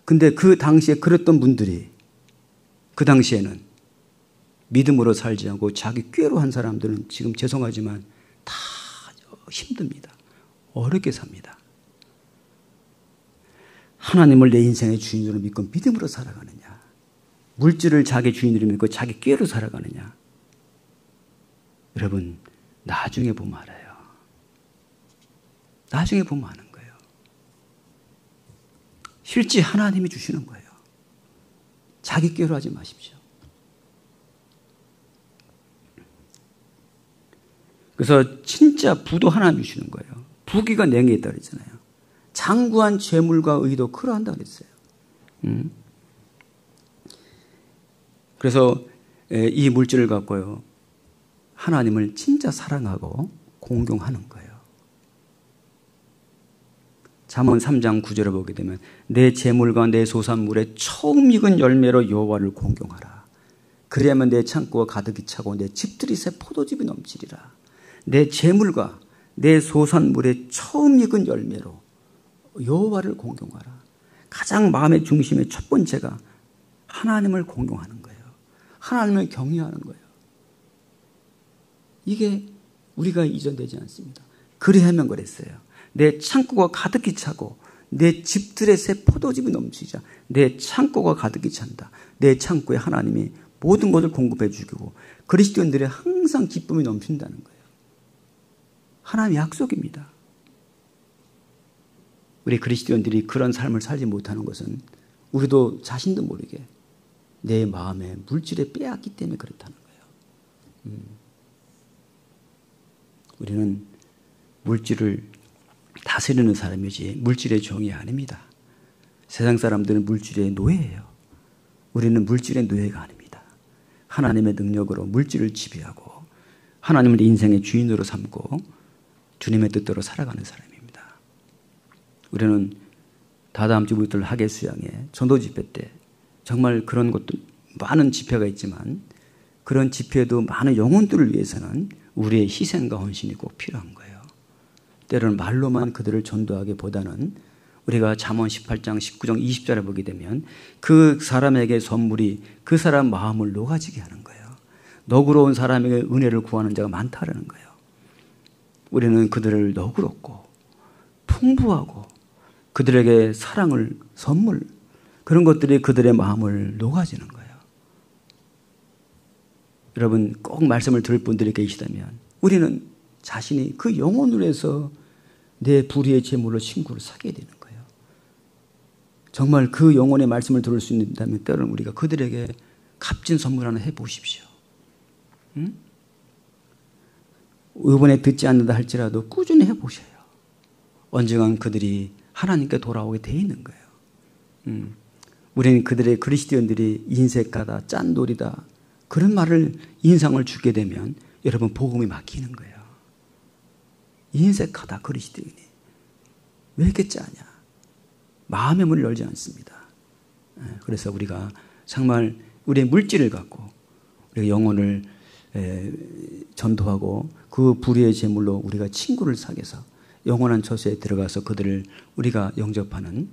근데 그 당시에 그랬던 분들이 그 당시에는 믿음으로 살지 않고 자기 꾀로 한 사람들은 지금 죄송하지만 다 힘듭니다. 어렵게 삽니다. 하나님을 내 인생의 주인으로 믿고 믿음으로 살아가느냐, 물질을 자기 주인으로 믿고 자기 꾀로 살아가느냐. 여러분 나중에 보면 알아요. 나중에 보면 아는 거예요. 실제 하나님이 주시는 거예요. 자기 꾀로 하지 마십시오. 그래서 진짜 부도 하나님 주시는 거예요. 부귀가 내게 있다 그랬잖아요. 장구한 재물과 의도 그러한다 그랬어요. 그래서 이 물질을 갖고요. 하나님을 진짜 사랑하고 공경하는 거예요. 잠언 3장 9절을 보게 되면 내 재물과 내 소산물의 처음 익은 열매로 여호와를 공경하라. 그래야만 내 창고가 가득히 차고 내 집들이 새 포도즙이 넘치리라. 내 재물과 내 소산물의 처음 익은 열매로 여호와를 공경하라. 가장 마음의 중심의 첫 번째가 하나님을 공경하는 거예요. 하나님을 경외하는 거예요. 이게 우리가 이전되지 않습니다. 그래야만 그랬어요. 내 창고가 가득히 차고 내 집들의 새 포도즙이 넘치자. 내 창고가 가득히 찬다. 내 창고에 하나님이 모든 것을 공급해 주고 그리스도인들의 항상 기쁨이 넘친다는 거예요. 하나님의 약속입니다. 우리 그리스도인들이 그런 삶을 살지 못하는 것은 우리도 자신도 모르게 내 마음에 물질에 빼앗기 때문에 그렇다는 거예요. 우리는 물질을 다스리는 사람이지 물질의 종이 아닙니다. 세상 사람들은 물질의 노예예요. 우리는 물질의 노예가 아닙니다. 하나님의 능력으로 물질을 지배하고 하나님을 인생의 주인으로 삼고 주님의 뜻대로 살아가는 사람입니다. 우리는 다다음 주 우리들 학예 수양회 전도 집회 때 정말 그런 것도 많은 집회가 있지만 그런 집회도 많은 영혼들을 위해서는 우리의 희생과 헌신이 꼭 필요한 거예요. 때로는 말로만 그들을 전도하기보다는 우리가 잠언 18장 19장 20절에 보게 되면 그 사람에게 선물이 그 사람 마음을 녹아지게 하는 거예요. 너그러운 사람에게 은혜를 구하는 자가 많다라는 거예요. 우리는 그들을 너그럽고 풍부하고 그들에게 사랑을 선물, 그런 것들이 그들의 마음을 녹아지는 거예요. 여러분, 꼭 말씀을 들을 분들이 계시다면 우리는 자신이 그 영혼을 위해서 내 불의의 제물로 친구를 사게 되는 거예요. 정말 그 영혼의 말씀을 들을 수 있다면 때로는 우리가 그들에게 값진 선물 하나 해보십시오. 응? 이번에 듣지 않는다 할지라도 꾸준히 해보셔요. 언젠간 그들이 하나님께 돌아오게 돼 있는 거예요. 우리는 그들의 그리스도인들이 인색하다, 짠돌이다, 그런 말을 인상을 주게 되면 여러분 복음이 막히는 거예요. 인색하다 그리스도인이 왜 이렇게 짜냐? 마음의 문을 열지 않습니다. 그래서 우리가 정말 우리의 물질을 갖고 우리가 영혼을 전도하고 그 불의의 제물로 우리가 친구를 사귀어서 영원한 처소에 들어가서 그들을 우리가 영접하는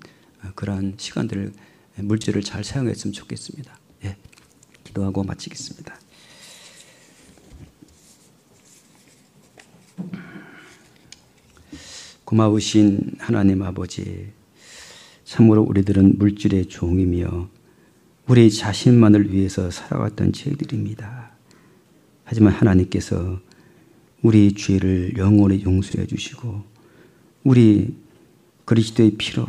그러한 시간들을, 물질을 잘 사용했으면 좋겠습니다. 예, 기도하고 마치겠습니다. 고마우신 하나님 아버지, 참으로 우리들은 물질의 종이며 우리 자신만을 위해서 살아왔던 죄들입니다. 하지만 하나님께서 우리 죄를 영원히 용서해 주시고 우리 그리스도의 피로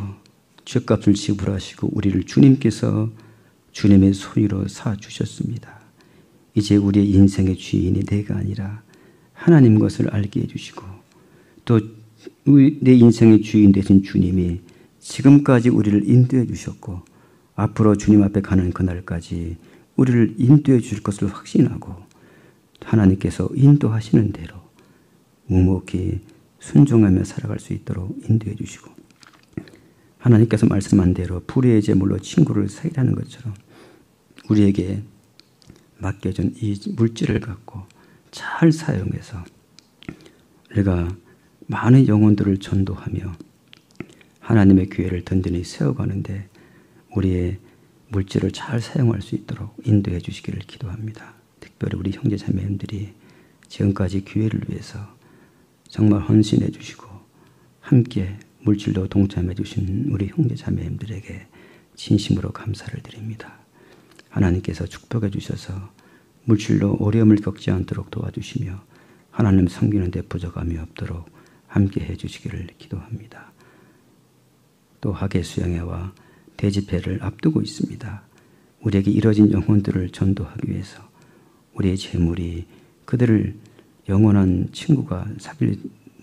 죄값을 지불하시고 우리를 주님께서 주님의 손으로 사주셨습니다. 이제 우리의 인생의 주인이 내가 아니라 하나님 것을 알게 해주시고 또 내 인생의 주인 되신 주님이 지금까지 우리를 인도해 주셨고 앞으로 주님 앞에 가는 그날까지 우리를 인도해 주실 것을 확신하고 하나님께서 인도하시는 대로 묵묵히 순종하며 살아갈 수 있도록 인도해 주시고 하나님께서 말씀한 대로 불의의 제물로 친구를 사귀라는 것처럼 우리에게 맡겨준 이 물질을 갖고 잘 사용해서 우리가 많은 영혼들을 전도하며 하나님의 교회를 든든히 세워가는데 우리의 물질을 잘 사용할 수 있도록 인도해 주시기를 기도합니다. 특별히 우리 형제 자매님들이 지금까지 교회를 위해서 정말 헌신해 주시고 함께 물질로 동참해 주신 우리 형제 자매님들에게 진심으로 감사를 드립니다. 하나님께서 축복해 주셔서 물질로 어려움을 겪지 않도록 도와주시며 하나님 섬기는 데 부족함이 없도록 함께 해 주시기를 기도합니다. 또 학예 수양회와 대집회를 앞두고 있습니다. 우리에게 이뤄진 영혼들을 전도하기 위해서 우리의 재물이 그들을 영원한 친구가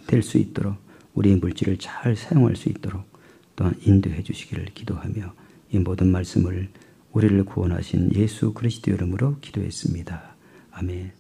될 수 있도록 우리의 물질을 잘 사용할 수 있도록 또한 인도해 주시기를 기도하며 이 모든 말씀을 우리를 구원하신 예수 그리스도 이름으로 기도했습니다. 아멘.